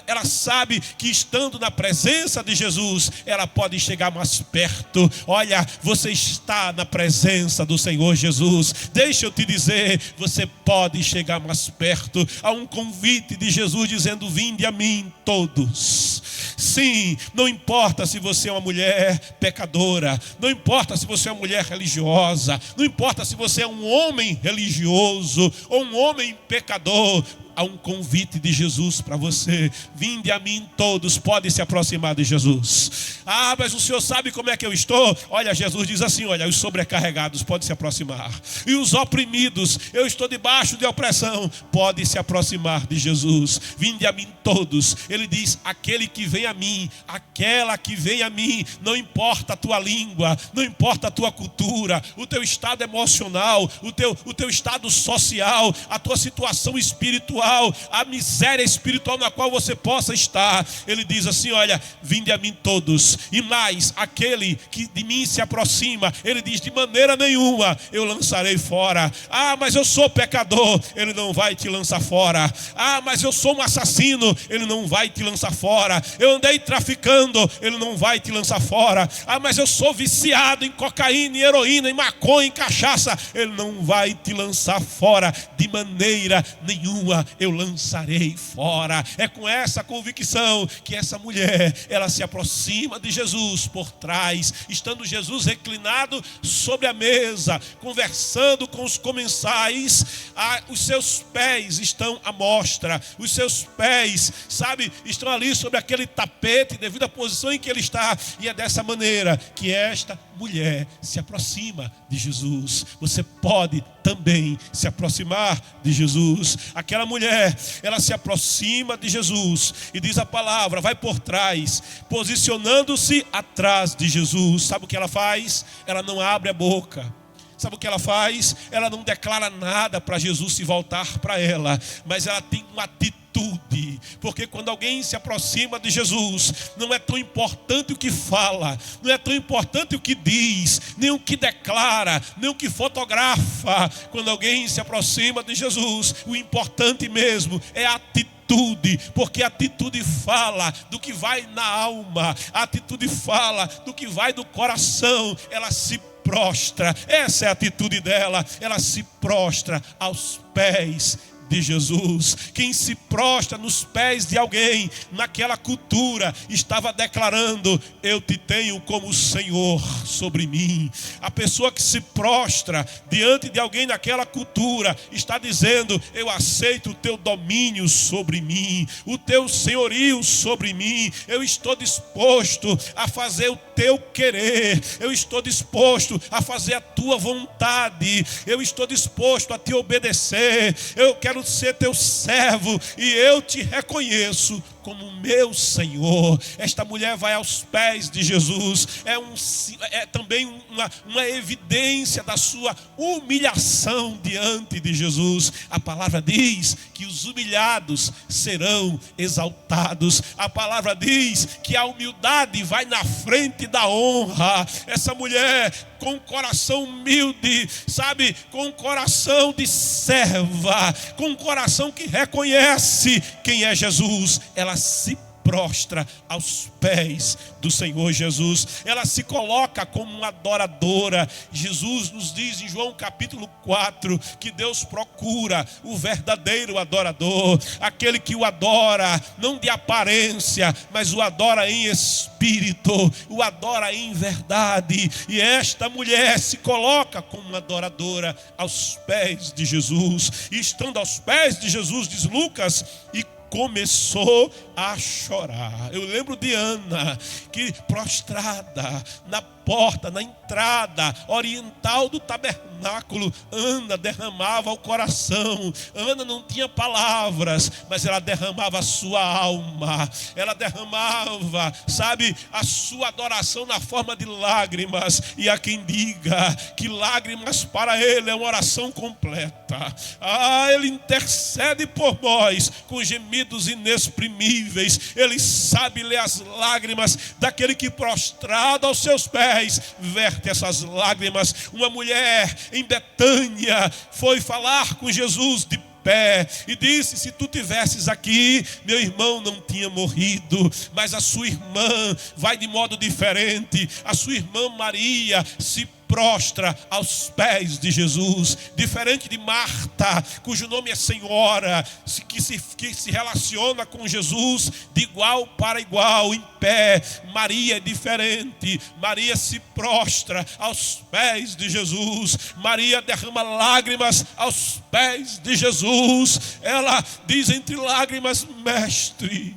Ela sabe que estando na presença de Jesus, ela pode chegar mais perto. Olha, você está na presença do Senhor Jesus. Deixa eu te dizer, você pode chegar mais perto. Há um convite de Jesus dizendo: vinde a mim todos. Sim, não importa se você é uma mulher pecadora, não importa se você é uma mulher religiosa, não importa se você é um homem religioso ou um homem pecador. Há um convite de Jesus para você: vinde a mim todos. Pode se aproximar de Jesus. Ah, mas o senhor sabe como é que eu estou? Olha, Jesus diz assim: olha, os sobrecarregados podem se aproximar, e os oprimidos, eu estou debaixo de opressão, pode se aproximar de Jesus. Vinde a mim todos. Ele diz: aquele que vem a mim, aquela que vem a mim, não importa a tua língua, não importa a tua cultura, o teu estado emocional, o teu estado social, a tua situação espiritual, a miséria espiritual na qual você possa estar. Ele diz assim: olha, vinde a mim todos. E mais, aquele que de mim se aproxima, ele diz: de maneira nenhuma eu lançarei fora. Ah, mas eu sou pecador. Ele não vai te lançar fora. Ah, mas eu sou um assassino. Ele não vai te lançar fora. Eu andei traficando. Ele não vai te lançar fora. Ah, mas eu sou viciado em cocaína, em heroína, em maconha, em cachaça. Ele não vai te lançar fora. De maneira nenhuma eu lançarei fora. É com essa convicção que essa mulher, ela se aproxima de Jesus por trás, estando Jesus reclinado sobre a mesa, conversando com os comensais. Os seus pés estão à mostra, os seus pés, sabe, estão ali sobre aquele tapete, devido à posição em que ele está. E é dessa maneira que esta mulher se aproxima de Jesus. Você pode também se aproximar de Jesus. Aquela mulher, ela se aproxima de Jesus, e diz a palavra, vai por trás, posicionando-se atrás de Jesus. Sabe o que ela faz? Ela não abre a boca. Sabe o que ela faz? Ela não declara nada para Jesus se voltar para ela, mas ela tem uma atitude. Porque quando alguém se aproxima de Jesus, não é tão importante o que fala, não é tão importante o que diz, nem o que declara, nem o que fotografa. Quando alguém se aproxima de Jesus, o importante mesmo é a atitude, porque a atitude fala do que vai na alma, a atitude fala do que vai do coração. Ela se prostra, essa é a atitude dela, ela se prostra aos pés de Jesus. Quem se prostra nos pés de alguém naquela cultura estava declarando: eu te tenho como Senhor sobre mim. A pessoa que se prostra diante de alguém naquela cultura está dizendo: eu aceito o teu domínio sobre mim, o teu senhorio sobre mim. Eu estou disposto a fazer o teu querer, eu estou disposto a fazer a tua vontade, eu estou disposto a te obedecer, eu quero ser teu servo e eu te reconheço como meu Senhor. Esta mulher vai aos pés de Jesus, é também uma evidência da sua humilhação diante de Jesus. A palavra diz que os humilhados serão exaltados. A palavra diz que a humildade vai na frente da honra. Essa mulher, com um coração humilde, sabe, com um coração de serva, com um coração que reconhece quem é Jesus, ela se prostra aos pés do Senhor Jesus. Ela se coloca como uma adoradora. Jesus nos diz em João capítulo 4 que Deus procura o verdadeiro adorador, aquele que o adora não de aparência, mas o adora em espírito, o adora em verdade. E esta mulher se coloca como uma adoradora aos pés de Jesus. E estando aos pés de Jesus, diz Lucas, e começou a chorar. Eu lembro de Ana, que prostrada na porta, na entrada oriental do tabernáculo, Ana derramava o coração. Ana não tinha palavras, mas ela derramava a sua alma. Ela derramava, sabe, a sua adoração na forma de lágrimas. E há quem diga que lágrimas para ele é uma oração completa. Ele intercede por nós com gemidos inexprimíveis. Ele sabe ler as lágrimas daquele que prostrado aos seus pés verte essas lágrimas. Uma mulher em Betânia foi falar com Jesus de pé e disse: se tu tivesses aqui, meu irmão não tinha morrido. Mas a sua irmã vai de modo diferente. A sua irmã Maria se prostra aos pés de Jesus, diferente de Marta, cujo nome é Senhora, que se relaciona com Jesus de igual para igual, em pé. Maria é diferente. Maria se prostra aos pés de Jesus. Maria derrama lágrimas aos pés de Jesus. Ela diz entre lágrimas: mestre,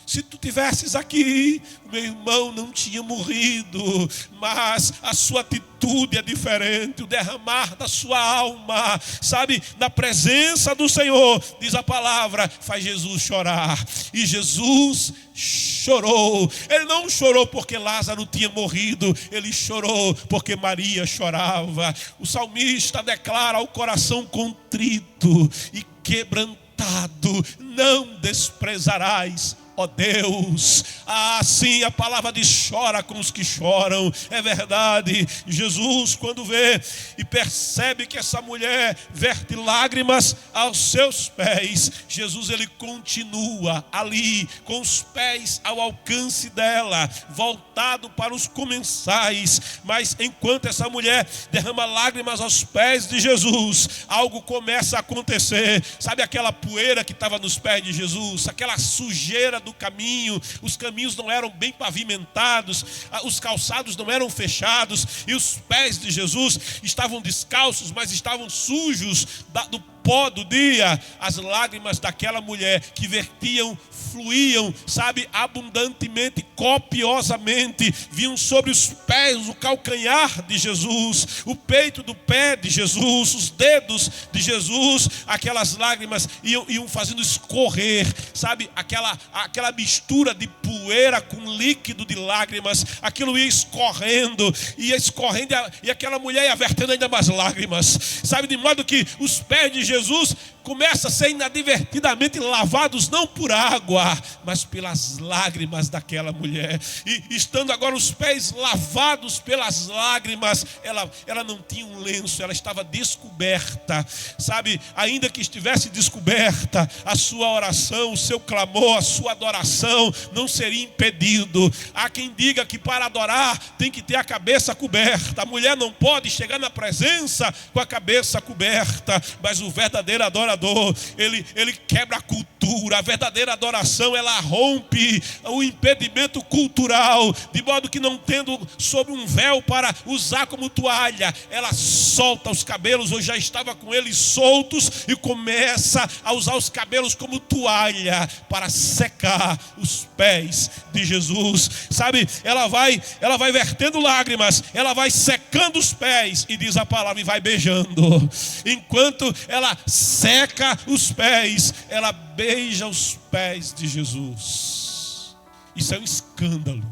se tu tivesses aqui, meu irmão não tinha morrido. Mas a sua atitude é diferente, o derramar da sua alma, sabe, na presença do Senhor, diz a palavra, faz Jesus chorar. E Jesus chorou. Ele não chorou porque Lázaro tinha morrido, ele chorou porque Maria chorava. O salmista declara: ao coração contrito e quebrantado não desprezarás, ó Deus. Assim a palavra diz: chora com os que choram. É verdade. Jesus, quando vê e percebe que essa mulher verte lágrimas aos seus pés, Jesus, ele continua ali com os pés ao alcance dela, voltado para os comensais. Mas enquanto essa mulher derrama lágrimas aos pés de Jesus, algo começa a acontecer. Sabe aquela poeira que estava nos pés de Jesus, aquela sujeira do caminho? Os caminhos não eram bem pavimentados, os calçados não eram fechados, e os pés de Jesus estavam descalços, mas estavam sujos do pó do dia. As lágrimas daquela mulher que vertiam, fluíam, sabe, abundantemente, copiosamente, vinham sobre os pés, o calcanhar de Jesus, o peito do pé de Jesus, os dedos de Jesus. Aquelas lágrimas iam fazendo escorrer, sabe, aquela mistura de poeira com líquido de lágrimas. Aquilo ia escorrendo, e aquela mulher ia vertendo ainda mais lágrimas, sabe, de modo que os pés de Jesus começam a ser inadvertidamente lavados, não por água, mas pelas lágrimas daquela mulher. E estando agora os pés lavados pelas lágrimas, ela não tinha um lenço, ela estava descoberta, sabe, ainda que estivesse descoberta, a sua oração, o seu clamor, a sua adoração não seria impedido. Há quem diga que para adorar tem que ter a cabeça coberta. A mulher não pode chegar na presença com a cabeça coberta, mas o verdadeiro adorador adorador, ele quebra a cultura. A verdadeira adoração, ela rompe o impedimento cultural, de modo que, não tendo sobre um véu para usar como toalha, ela solta os cabelos, ou já estava com eles soltos, e começa a usar os cabelos como toalha para secar os pés de Jesus. Sabe, ela vai vertendo lágrimas, ela vai secando os pés, e diz a palavra, e vai beijando. Enquanto ela seca os pés, ela beija os pés de Jesus. Isso é um escândalo.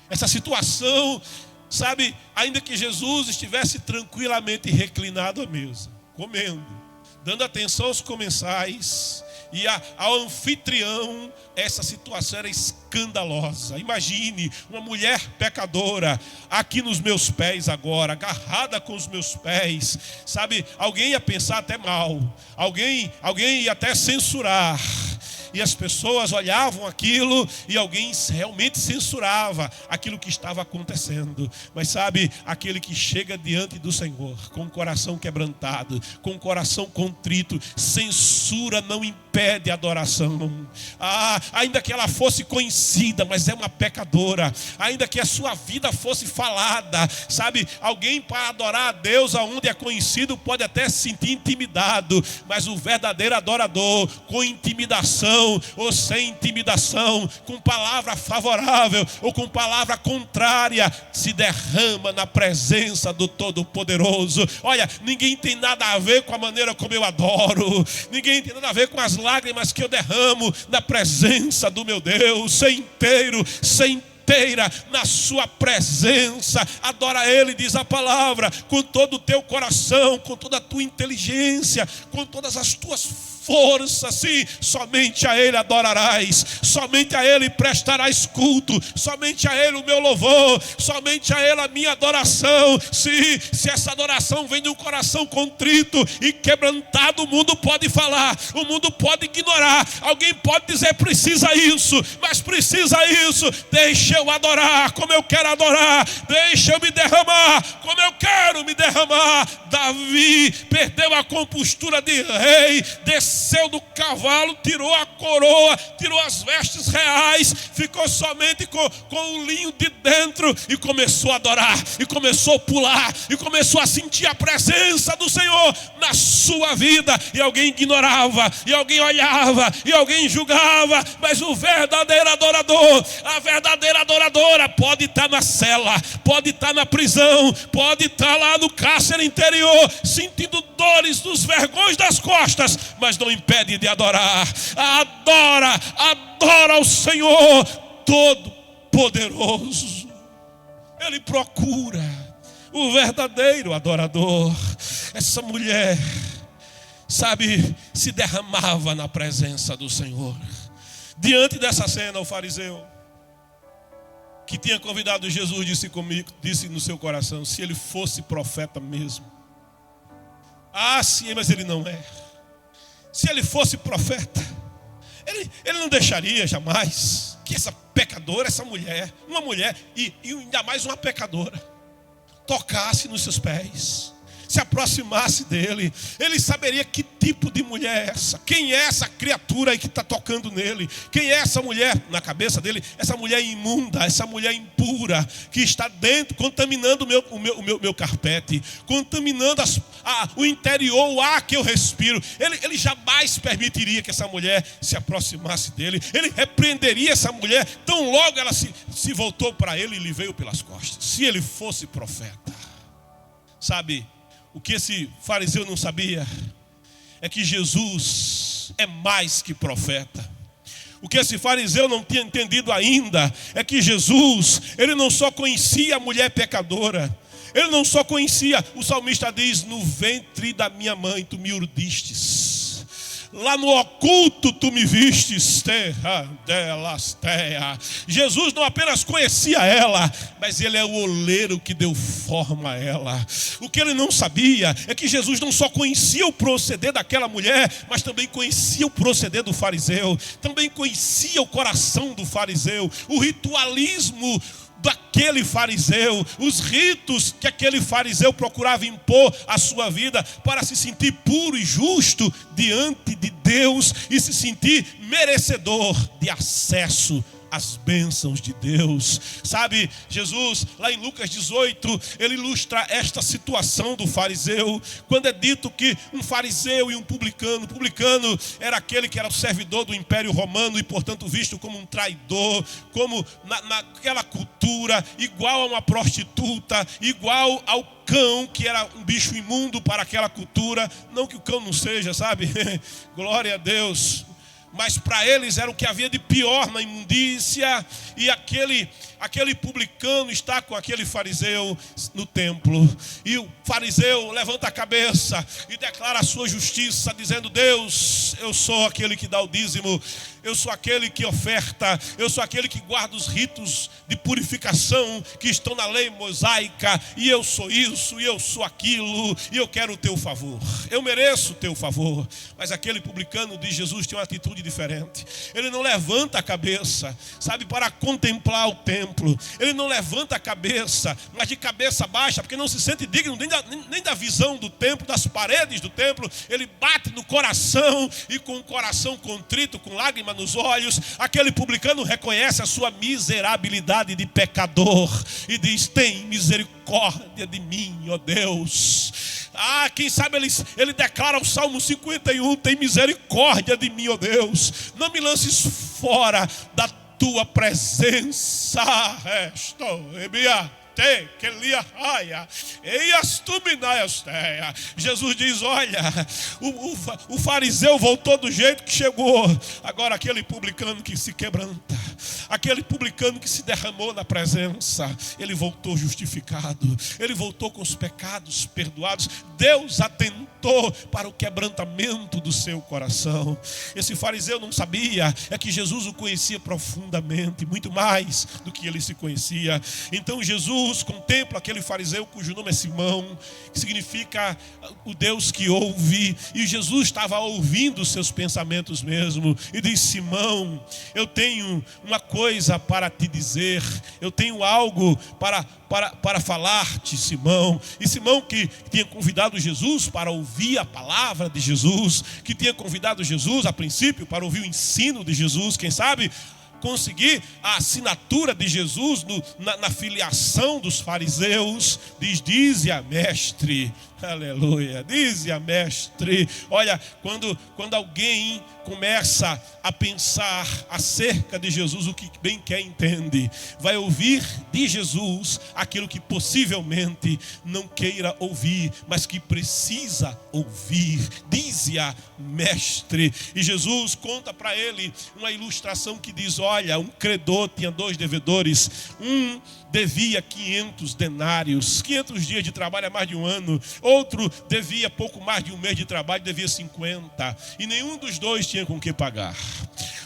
Essa situação, sabe, ainda que Jesus estivesse tranquilamente reclinado à mesa, comendo, dando atenção aos comensais e ao anfitrião, essa situação era escandalosa. Imagine uma mulher pecadora aqui nos meus pés agora, agarrada com os meus pés. Sabe, alguém ia pensar até mal, alguém ia até censurar. E as pessoas olhavam aquilo e alguém realmente censurava aquilo que estava acontecendo. Mas sabe, aquele que chega diante do Senhor com o coração quebrantado, com o coração contrito, censura não impede a adoração. Ainda que ela fosse conhecida, mas é uma pecadora. Ainda que a sua vida fosse falada, sabe, alguém para adorar a Deus aonde é conhecido pode até se sentir intimidado, mas o verdadeiro adorador, com intimidação ou sem intimidação, com palavra favorável ou com palavra contrária, se derrama na presença do Todo-Poderoso. Olha, ninguém tem nada a ver com a maneira como eu adoro, ninguém tem nada a ver com as lágrimas que eu derramo na presença do meu Deus. Ser inteiro, na sua presença, adora Ele, diz a palavra, com todo o teu coração, com toda a tua inteligência, com todas as tuas forças. Sim, somente a Ele adorarás, somente a Ele prestarás culto, somente a Ele o meu louvor, somente a Ele a minha adoração. Se essa adoração vem de um coração contrito e quebrantado, o mundo pode falar, o mundo pode ignorar, alguém pode dizer precisa isso, mas precisa isso. Deixa eu adorar como eu quero adorar, deixa eu me derramar como eu quero me derramar. Davi perdeu a compostura de rei, desceu do cavalo, tirou a coroa, tirou as vestes reais, ficou somente com o linho de dentro e começou a adorar, e começou a pular, e começou a sentir a presença do Senhor na sua vida. E alguém ignorava, e alguém olhava, e alguém julgava, mas o verdadeiro adorador, a verdadeira adoradora pode estar na cela, pode estar na prisão, pode estar lá no cárcere interior, sentindo dores dos vergões das costas, mas não impede de adorar. Adora o Senhor Todo-Poderoso. Ele procura o verdadeiro adorador. Essa mulher, sabe, se derramava na presença do Senhor. Diante dessa cena, o fariseu que tinha convidado Jesus disse no seu coração: se ele fosse profeta mesmo. Sim, mas ele não é. Se ele fosse profeta, ele não deixaria jamais que essa pecadora, essa mulher, uma mulher e ainda mais uma pecadora, tocasse nos seus pés, se aproximasse dele. Ele saberia que tipo de mulher é essa, quem é essa criatura aí que está tocando nele, quem é essa mulher na cabeça dele, essa mulher imunda, essa mulher impura, que está dentro, contaminando o meu carpete, contaminando o interior, o ar que eu respiro. Ele jamais permitiria que essa mulher se aproximasse dele. Ele repreenderia essa mulher tão logo ela se voltou para ele e lhe veio pelas costas. Se ele fosse profeta. Sabe, o que esse fariseu não sabia é que Jesus é mais que profeta. O que esse fariseu não tinha entendido ainda é que Jesus, ele não só conhecia a mulher pecadora, ele não só conhecia, o salmista diz: no ventre da minha mãe tu me urdistes, lá no oculto tu me vistes. Jesus não apenas conhecia ela, mas ele é o oleiro que deu forma a ela. O que ele não sabia é que Jesus não só conhecia o proceder daquela mulher, mas também conhecia o proceder do fariseu, também conhecia o coração do fariseu. O ritualismo daquele fariseu, os ritos que aquele fariseu procurava impor à sua vida para se sentir puro e justo diante de Deus e se sentir merecedor de acesso as bênçãos de Deus. Sabe, Jesus, lá em Lucas 18, ele ilustra esta situação do fariseu, quando é dito que um fariseu e um publicano, o publicano era aquele que era o servidor do Império Romano e, portanto, visto como um traidor, como naquela cultura, igual a uma prostituta, igual ao cão, que era um bicho imundo para aquela cultura. Não que o cão não seja, sabe? Glória a Deus. Mas para eles era o que havia de pior na imundícia. E aquele publicano está com aquele fariseu no templo. E o fariseu levanta a cabeça e declara a sua justiça, dizendo: Deus, eu sou aquele que dá o dízimo, eu sou aquele que oferta, eu sou aquele que guarda os ritos de purificação que estão na lei mosaica, e eu sou isso, e eu sou aquilo, e eu quero o teu favor, eu mereço o teu favor. Mas aquele publicano de Jesus tinha uma atitude diferente. Ele não levanta a cabeça, sabe, para contemplar o templo. Ele não levanta a cabeça, mas de cabeça baixa, porque não se sente digno nem da visão do templo, das paredes do templo. Ele bate no coração, e com o coração contrito, com lágrimas nos olhos, aquele publicano reconhece a sua miserabilidade de pecador e diz: tem misericórdia de mim, ó Deus. Quem sabe ele declara o Salmo 51: tem misericórdia de mim, ó Deus, não me lances fora da tua presença. Jesus diz: olha, o fariseu voltou do jeito que chegou. Agora aquele publicano que se quebranta, aquele publicano que se derramou na presença, ele voltou justificado, ele voltou com os pecados perdoados. Deus atentou para o quebrantamento do seu coração. Esse fariseu não sabia é que Jesus o conhecia profundamente, muito mais do que ele se conhecia. Então Jesus contempla aquele fariseu cujo nome é Simão, que significa o Deus que ouve. E Jesus estava ouvindo os seus pensamentos mesmo, e diz: Simão, eu tenho uma coisa para te dizer, eu tenho algo para falar-te, Simão. E Simão, que tinha convidado Jesus para ouvir a palavra de Jesus, que tinha convidado Jesus a princípio para ouvir o ensino de Jesus, quem sabe conseguir a assinatura de Jesus na filiação dos fariseus, dize a mestre. Aleluia, dize a mestre. Olha, quando alguém começa a pensar acerca de Jesus, o que bem quer entende, vai ouvir de Jesus aquilo que possivelmente não queira ouvir, mas que precisa ouvir. Dize a mestre. E Jesus conta para ele uma ilustração que diz: olha, um credor tinha 2 devedores. Um devia 500 denários, 500 dias de trabalho, é mais de um ano. Outro devia pouco mais de um mês de trabalho, devia 50. E nenhum dos dois tinha com que pagar.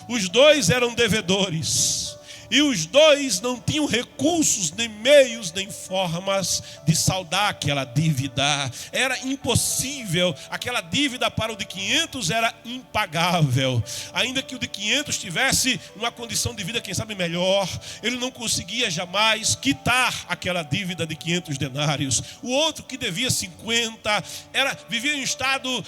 Os dois eram devedores. E os dois não tinham recursos, nem meios, nem formas de saldar aquela dívida. Era impossível. Aquela dívida para o de 500 era impagável. Ainda que o de 500 tivesse uma condição de vida, quem sabe, melhor, ele não conseguia jamais quitar aquela dívida de 500 denários. O outro, que devia 50, vivia em um estado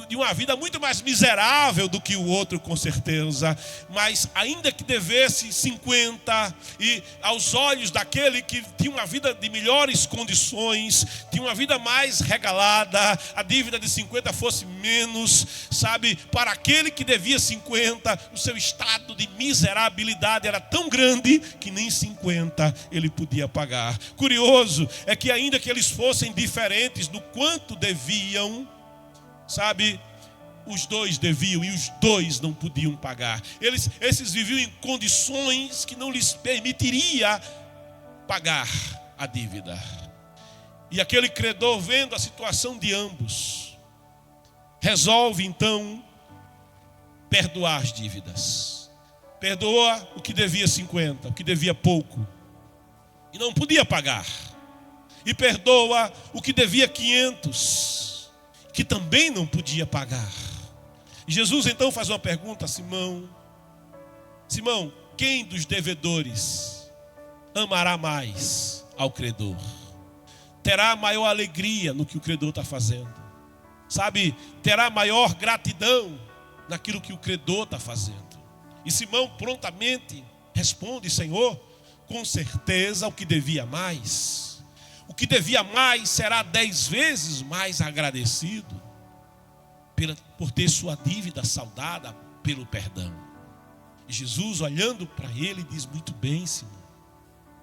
de uma vida muito mais miserável do que o outro, com certeza. Mas ainda que devesse 50, e aos olhos daquele que tinha uma vida de melhores condições, tinha uma vida mais regalada, a dívida de 50 fosse menos, sabe? Para aquele que devia 50, o seu estado de miserabilidade era tão grande que nem 50 ele podia pagar. Curioso é que, ainda que eles fossem diferentes no quanto deviam, sabe, os dois deviam e os dois não podiam pagar. Esses viviam em condições que não lhes permitiria pagar a dívida. E aquele credor, vendo a situação de ambos, resolve então perdoar as dívidas. Perdoa o que devia 50, o que devia pouco e não podia pagar. E perdoa o que devia 500, que também não podia pagar. Jesus então faz uma pergunta a Simão: Simão, quem dos devedores amará mais ao credor. Terá maior alegria no que o credor está fazendo. Sabe, terá maior gratidão naquilo que o credor está fazendo. E Simão prontamente responde: Senhor, com certeza o que devia mais. O que devia mais será 10 vezes mais agradecido por ter sua dívida saldada pelo perdão. E Jesus, olhando para ele, diz: muito bem, Simão,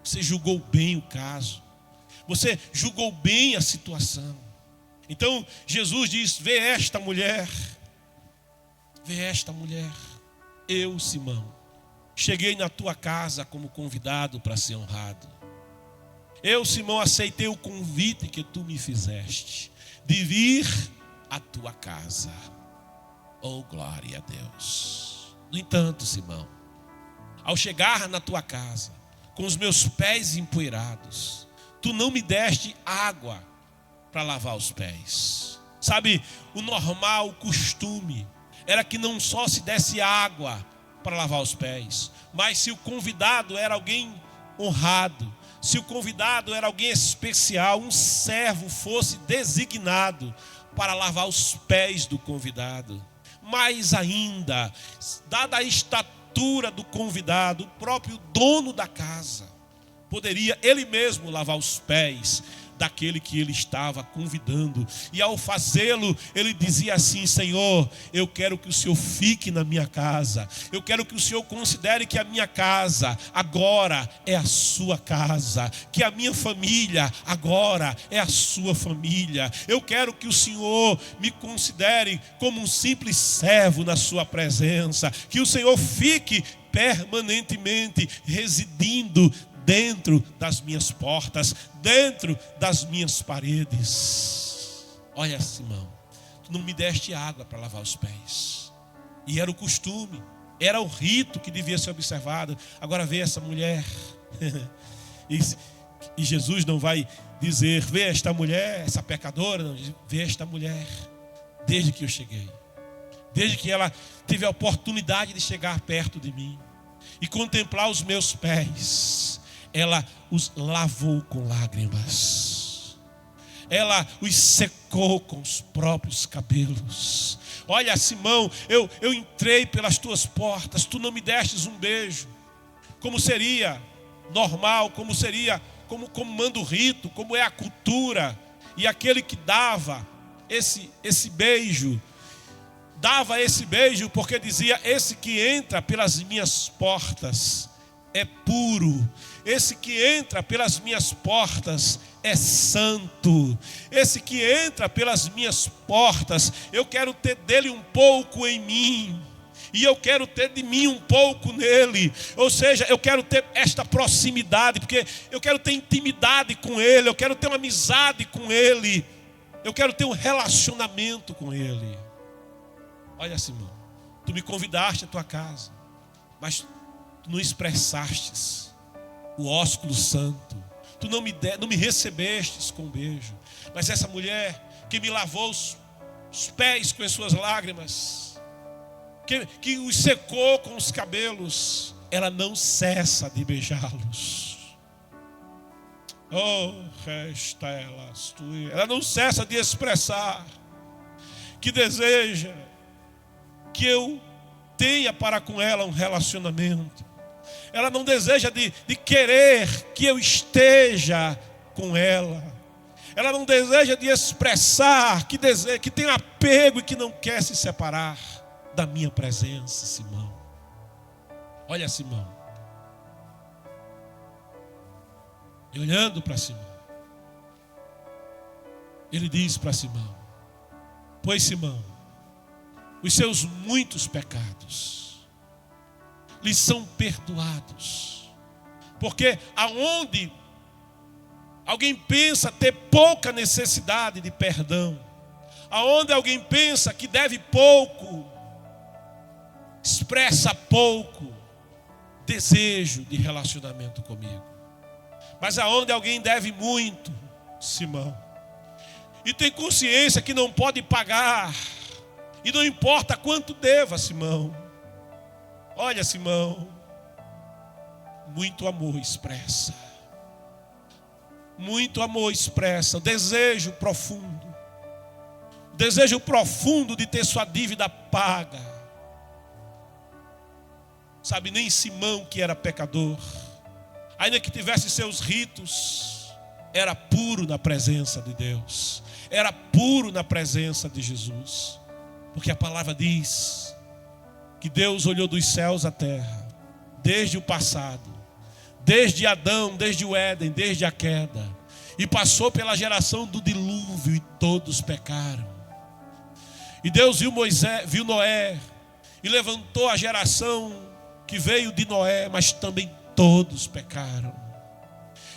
você julgou bem o caso, você julgou bem a situação. Então Jesus diz: vê esta mulher, eu, Simão, cheguei na tua casa como convidado para ser honrado. Eu, Simão, aceitei o convite que tu me fizeste de vir à tua casa. Oh, glória a Deus. No entanto, Simão, ao chegar na tua casa, com os meus pés empoeirados, tu não me deste água para lavar os pés. Sabe, o normal, o costume, era que não só se desse água para lavar os pés, mas se o convidado era alguém honrado, se o convidado era alguém especial, um servo fosse designado para lavar os pés do convidado. Mais ainda, dada a estatura do convidado, o próprio dono da casa poderia ele mesmo lavar os pés daquele que ele estava convidando. E ao fazê-lo, ele dizia assim: Senhor, eu quero que o Senhor fique na minha casa. Eu quero que o Senhor considere que a minha casa agora é a sua casa, que a minha família agora é a sua família. Eu quero que o Senhor me considere como um simples servo na sua presença, que o Senhor fique permanentemente residindo dentro das minhas portas, dentro das minhas paredes. Olha, Simão, tu não me deste água para lavar os pés. E era o costume, era o rito que devia ser observado. Agora vê essa mulher. E Jesus não vai dizer: vê esta mulher, essa pecadora. Não, vê esta mulher, desde que eu cheguei, desde que ela teve a oportunidade de chegar perto de mim e contemplar os meus pés, ela os lavou com lágrimas. Ela os secou com os próprios cabelos. Olha, Simão, eu entrei pelas tuas portas, tu não me destes um beijo, como seria normal, como manda o rito, como é a cultura. E aquele que dava esse beijo, dava esse beijo porque dizia: esse que entra pelas minhas portas é puro, esse que entra pelas minhas portas é santo, esse que entra pelas minhas portas, eu quero ter dele um pouco em mim, e eu quero ter de mim um pouco nele. Ou seja, eu quero ter esta proximidade, porque eu quero ter intimidade com ele, eu quero ter uma amizade com ele, eu quero ter um relacionamento com ele. Olha, Simão, tu me convidaste à tua casa, mas tu não expressastes o ósculo santo, tu não me recebestes com um beijo. Mas essa mulher que me lavou os pés com as suas lágrimas, que os secou com os cabelos, ela não cessa de beijá-los. Oh, resta elas, ela não cessa de expressar que deseja que eu tenha para com ela um relacionamento. Ela não deseja de querer que eu esteja com ela. Ela não deseja de expressar que tem apego e que não quer se separar da minha presença, Simão. Olha, Simão. E olhando para Simão, ele diz para Simão: pois, Simão, os seus muitos pecados lhes são perdoados. Porque aonde alguém pensa ter pouca necessidade de perdão, aonde alguém pensa que deve pouco, expressa pouco desejo de relacionamento comigo. Mas aonde alguém deve muito, Simão, e tem consciência que não pode pagar, e não importa quanto deva, Simão. Olha, Simão, muito amor expressa. Muito amor expressa, desejo profundo de ter sua dívida paga. Sabe, nem Simão, que era pecador, ainda que tivesse seus ritos, era puro na presença de Deus, era puro na presença de Jesus. Porque a palavra diz que Deus olhou dos céus à terra, desde o passado, desde Adão, desde o Éden, desde a queda, e passou pela geração do dilúvio, e todos pecaram. E Deus viu Noé, e levantou a geração que veio de Noé, mas também todos pecaram.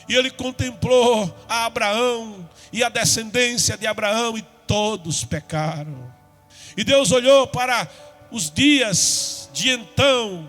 E ele contemplou a Abraão e a descendência de Abraão, e todos pecaram. E Deus olhou para os dias de então,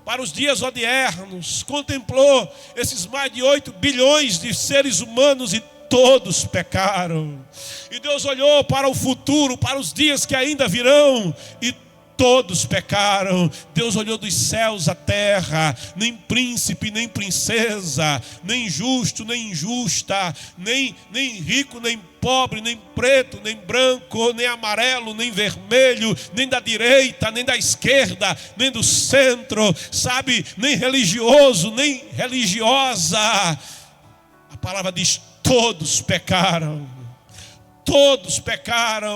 para os dias odiernos, contemplou esses mais de 8 bilhões de seres humanos, e todos pecaram. E Deus olhou para o futuro, para os dias que ainda virão, e todos pecaram. Deus olhou dos céus à terra, nem príncipe, nem princesa, nem justo, nem injusta, nem rico, nem pobre, nem preto, nem branco, nem amarelo, nem vermelho, nem da direita, nem da esquerda, nem do centro, sabe, nem religioso, nem religiosa. A palavra diz: todos pecaram,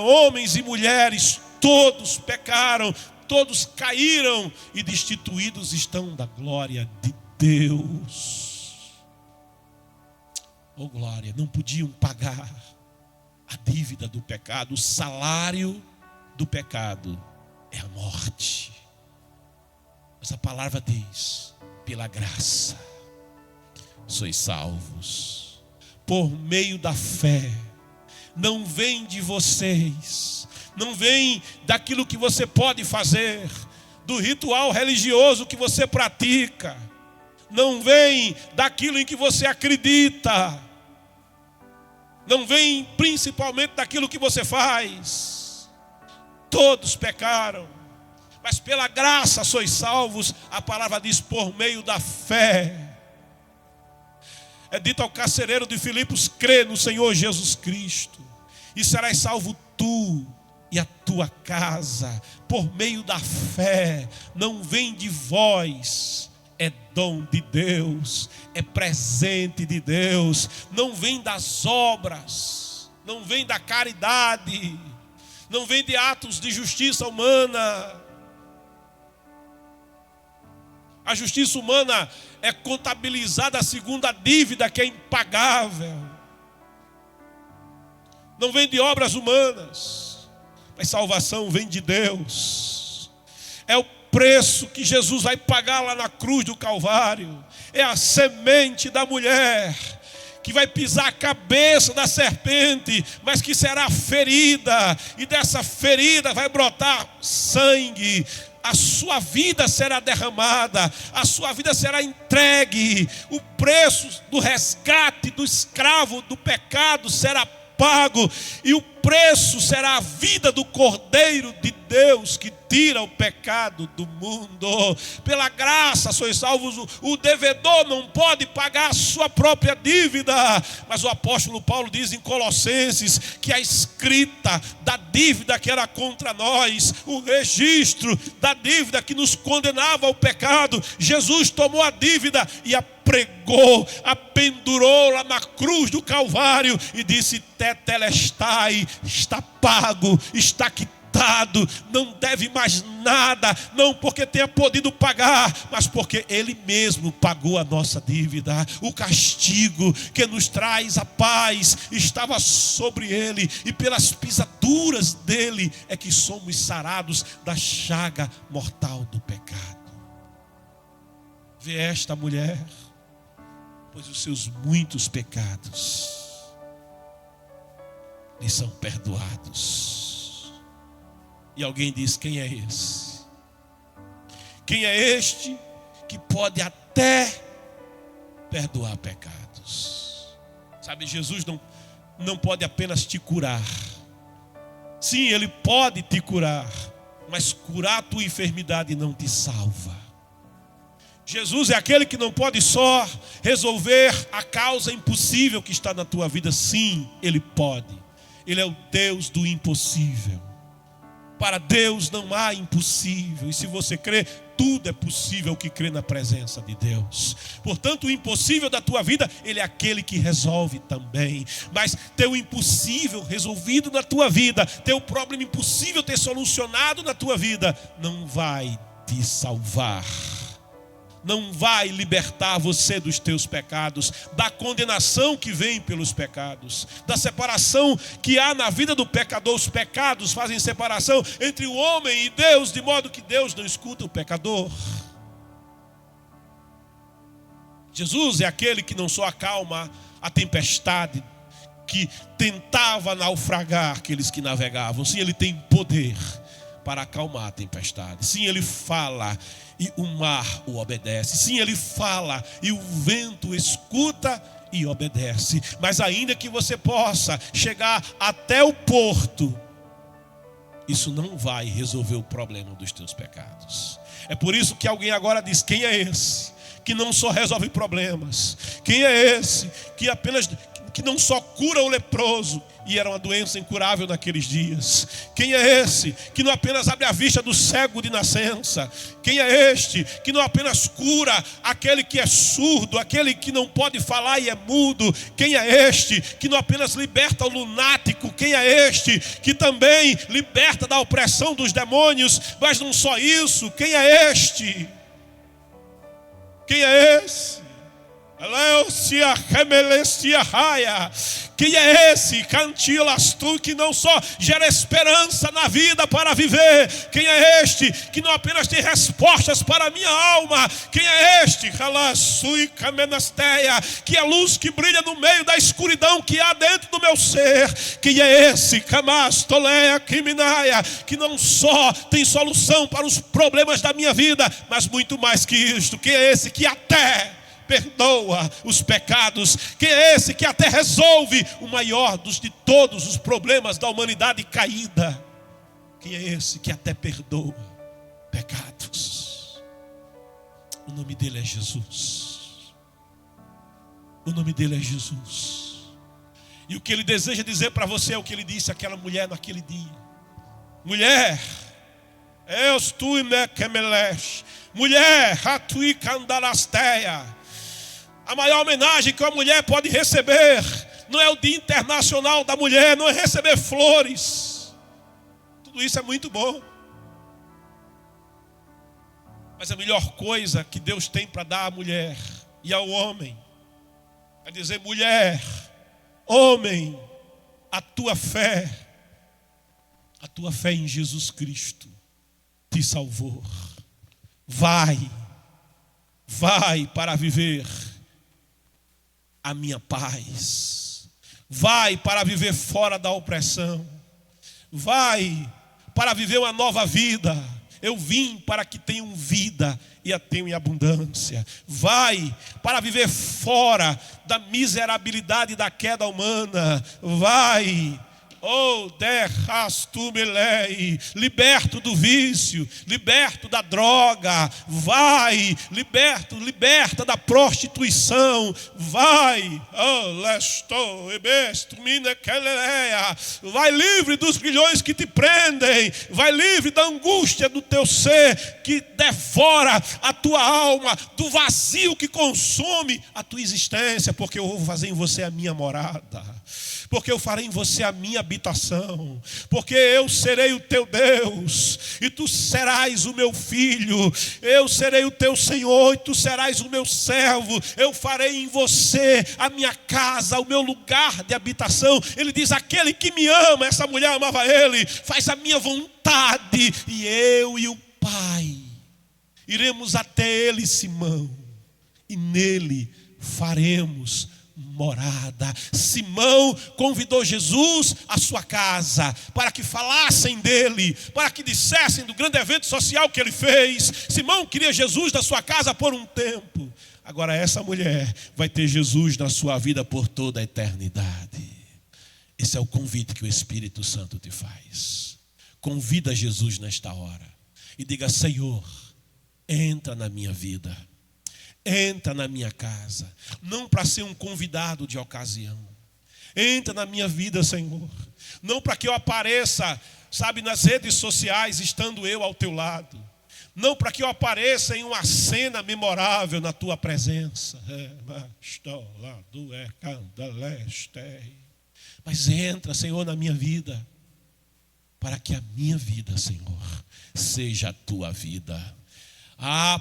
homens e mulheres, todos pecaram, todos caíram e destituídos estão da glória de Deus. Oh glória, não podiam pagar a dívida do pecado. O salário do pecado é a morte. Mas a palavra diz: pela graça sois salvos, por meio da fé. Não vem de vocês, não vem daquilo que você pode fazer, do ritual religioso que você pratica, não vem daquilo em que você acredita, não vem principalmente daquilo que você faz. Todos pecaram, mas pela graça sois salvos. A palavra diz: por meio da fé. É dito ao carcereiro de Filipos: crê no Senhor Jesus Cristo, e serás salvo tu e a tua casa. Por meio da fé. Não vem de vós, é dom de Deus, é presente de Deus. Não vem das obras, não vem da caridade, não vem de atos de justiça humana. A justiça humana é contabilizada segundo a dívida, que é impagável. Não vem de obras humanas, mas salvação vem de Deus. É o preço que Jesus vai pagar lá na cruz do Calvário. É a semente da mulher que vai pisar a cabeça da serpente, mas que será ferida, e dessa ferida vai brotar sangue. A sua vida será derramada, a sua vida será entregue, o preço do resgate do escravo do pecado será pago, e o preço será a vida do Cordeiro de Deus, que tira o pecado do mundo. Pela graça sois salvos. O devedor não pode pagar a sua própria dívida, mas o apóstolo Paulo diz em Colossenses que a escrita da dívida que era contra nós, o registro da dívida que nos condenava ao pecado, Jesus tomou a dívida e a pregou, a pendurou lá na cruz do Calvário e disse: tetelestai, está pago, está quitado, não deve mais nada, não porque tenha podido pagar, mas porque Ele mesmo pagou a nossa dívida. O castigo que nos traz a paz estava sobre Ele, e pelas pisaduras dele é que somos sarados da chaga mortal do pecado. Vê esta mulher, pois os seus muitos pecados lhe são perdoados. E alguém diz: quem é esse? Quem é este que pode até perdoar pecados? Sabe, Jesus não pode apenas te curar. Sim, Ele pode te curar, mas curar a tua enfermidade não te salva. Jesus é aquele que não pode só resolver a causa impossível que está na tua vida. Sim, Ele pode. Ele é o Deus do impossível. Para Deus não há impossível. E se você crê, tudo é possível que crê na presença de Deus. Portanto, o impossível da tua vida, Ele é aquele que resolve também. Mas teu impossível resolvido na tua vida, teu problema impossível ter solucionado na tua vida, não vai te salvar. Não vai libertar você dos teus pecados, da condenação que vem pelos pecados, da separação que há na vida do pecador. Os pecados fazem separação entre o homem e Deus, de modo que Deus não escuta o pecador. Jesus é aquele que não só acalma a tempestade que tentava naufragar aqueles que navegavam. Sim, Ele tem poder para acalmar a tempestade. Sim, Ele fala e o mar o obedece. Sim, Ele fala e o vento escuta e obedece. Mas ainda que você possa chegar até o porto, isso não vai resolver o problema dos teus pecados. É por isso que alguém agora diz: quem é esse que não só resolve problemas? Quem é esse que não só cura o leproso, e era uma doença incurável naqueles dias? Quem é esse que não apenas abre a vista do cego de nascença? Quem é este que não apenas cura aquele que é surdo, aquele que não pode falar e é mudo? Quem é este que não apenas liberta o lunático? Quem é este que também liberta da opressão dos demônios? Mas não só isso, quem é este? Quem é esse? Quem é esse cantilastu que não só gera esperança na vida para viver? Quem é este que não apenas tem respostas para a minha alma? Quem é este que é a luz que brilha no meio da escuridão que há dentro do meu ser? Quem é esse que não só tem solução para os problemas da minha vida, mas muito mais que isto? Quem é esse que até perdoa os pecados? Quem é esse que até resolve o maior de todos os problemas da humanidade caída? Quem é esse que até perdoa pecados? O nome dele é Jesus. O nome dele é Jesus. E o que ele deseja dizer para você é o que ele disse àquela mulher naquele dia: mulher, mulher, a maior homenagem que uma mulher pode receber não é o Dia Internacional da Mulher, não é receber flores. Tudo isso é muito bom. Mas a melhor coisa que Deus tem para dar à mulher e ao homem é dizer: mulher, homem, a tua fé em Jesus Cristo te salvou. Vai para viver a minha paz. Vai para viver fora da opressão. Vai para viver uma nova vida. Eu vim para que tenham vida e a tenham em abundância. Vai para viver fora da miserabilidade da queda humana. Vai. Oh, liberto do vício, liberto da droga. Vai, liberta da prostituição. Vai, vai livre dos grilhões que te prendem. Vai livre da angústia do teu ser que devora a tua alma, do vazio que consome a tua existência, porque eu vou fazer em você a minha morada. Porque eu farei em você a minha habitação. Porque eu serei o teu Deus e tu serás o meu filho. Eu serei o teu Senhor e tu serás o meu servo. Eu farei em você a minha casa, o meu lugar de habitação. Ele diz: aquele que me ama, essa mulher amava ele, faz a minha vontade. E eu e o Pai iremos até ele, Simão, e nele faremos morada. Simão convidou Jesus à sua casa para que falassem dele, para que dissessem do grande evento social que ele fez. Simão queria Jesus na sua casa por um tempo. Agora essa mulher vai ter Jesus na sua vida por toda a eternidade. Esse é o convite que o Espírito Santo te faz. Convida Jesus nesta hora e diga: Senhor, entra na minha vida. Entra na minha casa, não para ser um convidado de ocasião. Entra na minha vida, Senhor, não para que eu apareça, sabe, nas redes sociais, estando eu ao teu lado. Não para que eu apareça em uma cena memorável na tua presença. Mas entra, Senhor, na minha vida, para que a minha vida, Senhor, seja a tua vida.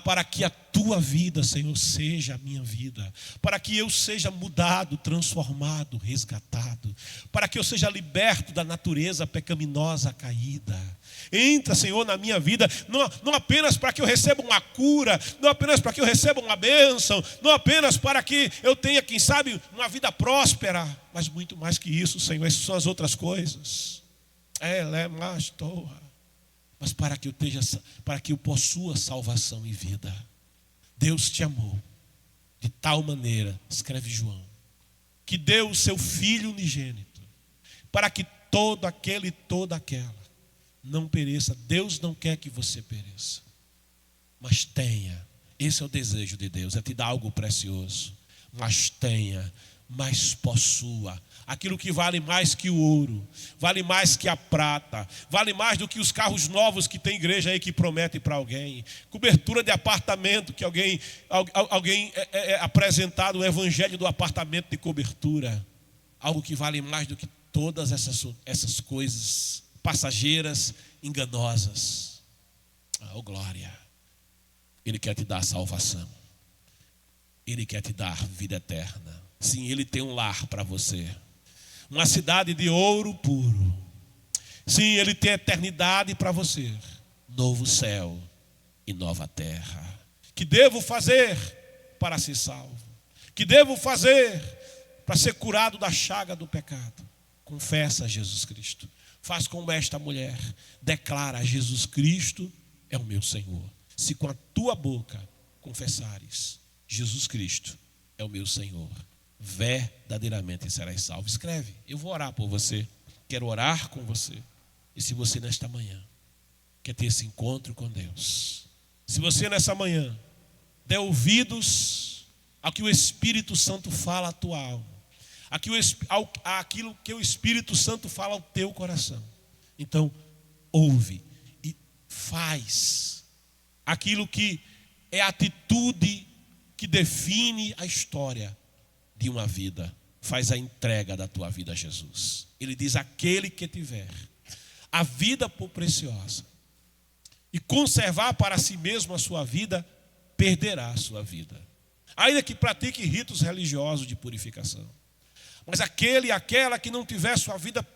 Para que a tua vida, Senhor, seja a minha vida. Para que eu seja mudado, transformado, resgatado. Para que eu seja liberto da natureza pecaminosa caída. Entra, Senhor, na minha vida, não apenas para que eu receba uma cura, não apenas para que eu receba uma bênção, não apenas para que eu tenha, quem sabe, uma vida próspera, mas muito mais que isso, Senhor, essas são as outras coisas. Mas para que eu possua salvação e vida. Deus te amou de tal maneira, escreve João, que deu o seu Filho unigênito, para que todo aquele e toda aquela não pereça. Deus não quer que você pereça, mas tenha. Esse é o desejo de Deus, é te dar algo precioso. Mas tenha, mas possua aquilo que vale mais que o ouro, vale mais que a prata, vale mais do que os carros novos que tem igreja aí que promete para alguém, cobertura de apartamento, que alguém é apresentado o evangelho do apartamento de cobertura. Algo que vale mais do que todas essas coisas passageiras, enganosas. Glória! Ele quer te dar salvação, Ele quer te dar vida eterna. Sim, Ele tem um lar para você, uma cidade de ouro puro. Sim, Ele tem eternidade para você, novo céu e nova terra. Que devo fazer para ser salvo? Que devo fazer para ser curado da chaga do pecado? Confessa a Jesus Cristo. Faz como esta mulher, declara: Jesus Cristo é o meu Senhor. Se com a tua boca confessares, Jesus Cristo é o meu Senhor, verdadeiramente serás salvo. Escreve, eu vou orar por você, quero orar com você. E se você nesta manhã quer ter esse encontro com Deus, se você nessa manhã der ouvidos ao que o Espírito Santo fala à tua alma, aquilo que o Espírito Santo fala ao teu coração, então ouve e faz aquilo que é a atitude que define a história de uma vida. Faz a entrega da tua vida a Jesus. Ele diz: aquele que tiver a vida por preciosa e conservar para si mesmo a sua vida, perderá a sua vida, ainda que pratique ritos religiosos de purificação. Mas aquele e aquela que não tiver sua vida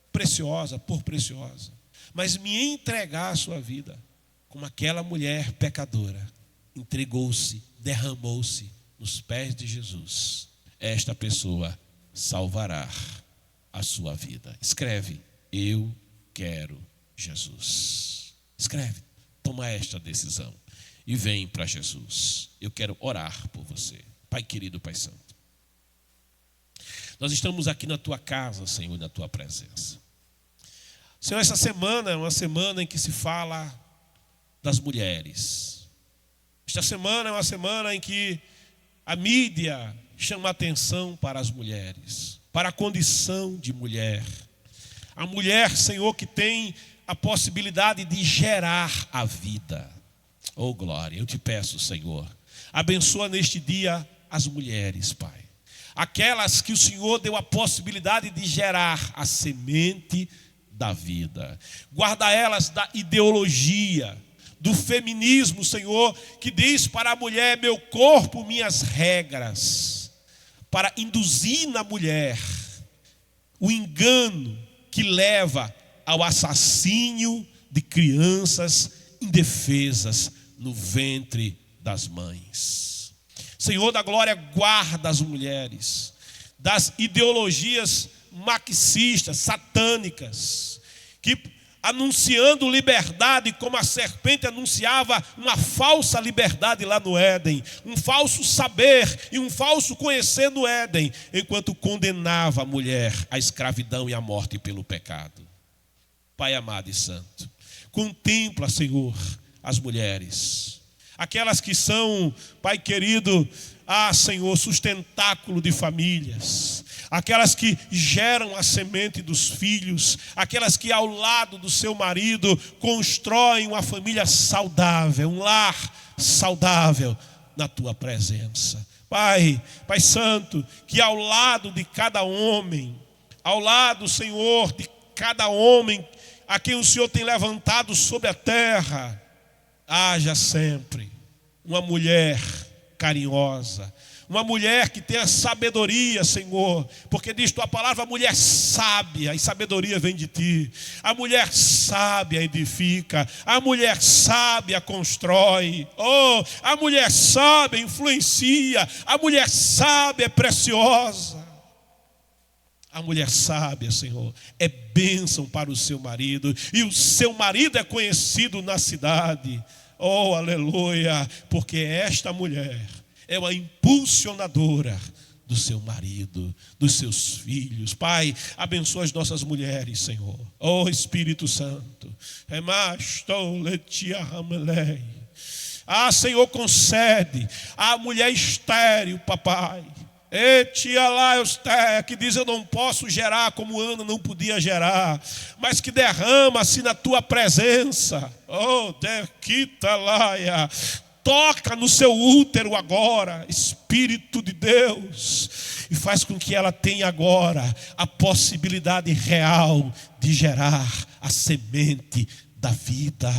preciosa, por preciosa, mas me entregar a sua vida, como aquela mulher pecadora, entregou-se, derramou-se nos pés de Jesus, esta pessoa salvará a sua vida. Escreve: eu quero Jesus. Escreve, toma esta decisão e vem para Jesus. Eu quero orar por você. Pai querido, Pai santo, nós estamos aqui na tua casa, Senhor, na tua presença. Senhor, essa semana é uma semana em que se fala das mulheres. Esta semana é uma semana em que a mídia chama atenção para as mulheres, para a condição de mulher. A mulher, Senhor, que tem a possibilidade de gerar a vida. Oh, glória, eu te peço, Senhor, abençoa neste dia as mulheres, Pai. Aquelas que o Senhor deu a possibilidade de gerar a semente da vida. Guarda elas da ideologia, do feminismo, Senhor, que diz para a mulher: meu corpo, minhas regras, para induzir na mulher o engano que leva ao assassínio de crianças indefesas no ventre das mães. Senhor da glória, guarda as mulheres das ideologias marxistas, satânicas, que anunciando liberdade, como a serpente anunciava uma falsa liberdade lá no Éden, um falso saber e um falso conhecer no Éden, enquanto condenava a mulher à escravidão e à morte pelo pecado. Pai amado e santo, contempla, Senhor, as mulheres, aquelas que são, Pai querido, Senhor, sustentáculo de famílias, aquelas que geram a semente dos filhos, aquelas que ao lado do seu marido constroem uma família saudável, um lar saudável na tua presença. Pai Santo, que ao lado de cada homem, ao lado, Senhor, de cada homem a quem o Senhor tem levantado sobre a terra, haja sempre uma mulher carinhosa, uma mulher que tenha sabedoria, Senhor, porque diz tua palavra, a mulher sábia, e sabedoria vem de ti. A mulher sábia edifica, a mulher sábia constrói, a mulher sábia influencia, a mulher sábia é preciosa. A mulher sábia, Senhor, é bênção para o seu marido, e o seu marido é conhecido na cidade. Oh, aleluia, porque esta mulher é uma impulsionadora do seu marido, dos seus filhos. Pai, abençoa as nossas mulheres, Senhor. Oh, Espírito Santo. Senhor, concede à mulher estéril, papai. Tia lá, que diz eu não posso gerar como Ana não podia gerar, mas que derrama-se na tua presença. Oh, Dequita Laia. Toca no seu útero agora, Espírito de Deus, e faz com que ela tenha agora a possibilidade real de gerar a semente da vida.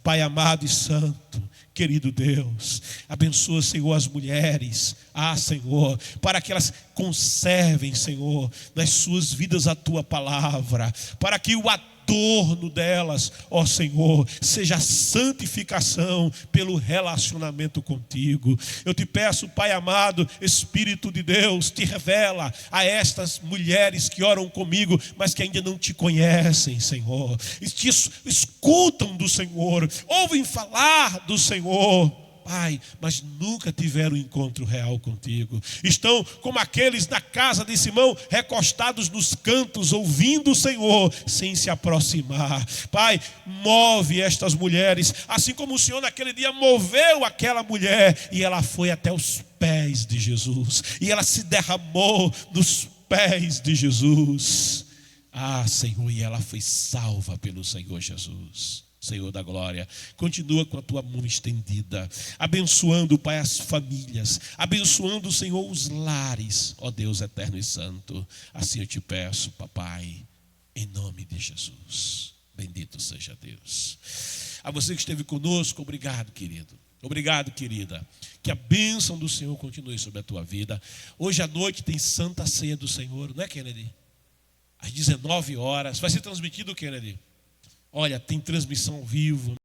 Pai amado e santo, querido Deus, abençoa, Senhor, as mulheres, Senhor, para que elas conservem, Senhor, nas suas vidas a tua palavra, para que o adorno delas, Senhor, seja a santificação pelo relacionamento contigo. Eu te peço, Pai amado, Espírito de Deus, te revela a estas mulheres que oram comigo, mas que ainda não te conhecem, Senhor, e que escutam do Senhor, ouvem falar do Senhor, Pai, mas nunca tiveram um encontro real contigo. Estão como aqueles na casa de Simão, recostados nos cantos, ouvindo o Senhor, sem se aproximar. Pai, move estas mulheres, assim como o Senhor naquele dia moveu aquela mulher, e ela foi até os pés de Jesus, e ela se derramou nos pés de Jesus. Senhor, e ela foi salva pelo Senhor Jesus. Senhor da glória, continua com a tua mão estendida, abençoando, Pai, as famílias, abençoando, Senhor, os lares, ó Deus eterno e santo. Assim eu te peço, papai, em nome de Jesus. Bendito seja Deus. A você que esteve conosco, obrigado, querido. Obrigado, querida. Que a bênção do Senhor continue sobre a tua vida. Hoje à noite tem Santa Ceia do Senhor, não é, Kennedy? Às 19 horas. Vai ser transmitido, Kennedy? Olha, tem transmissão ao vivo.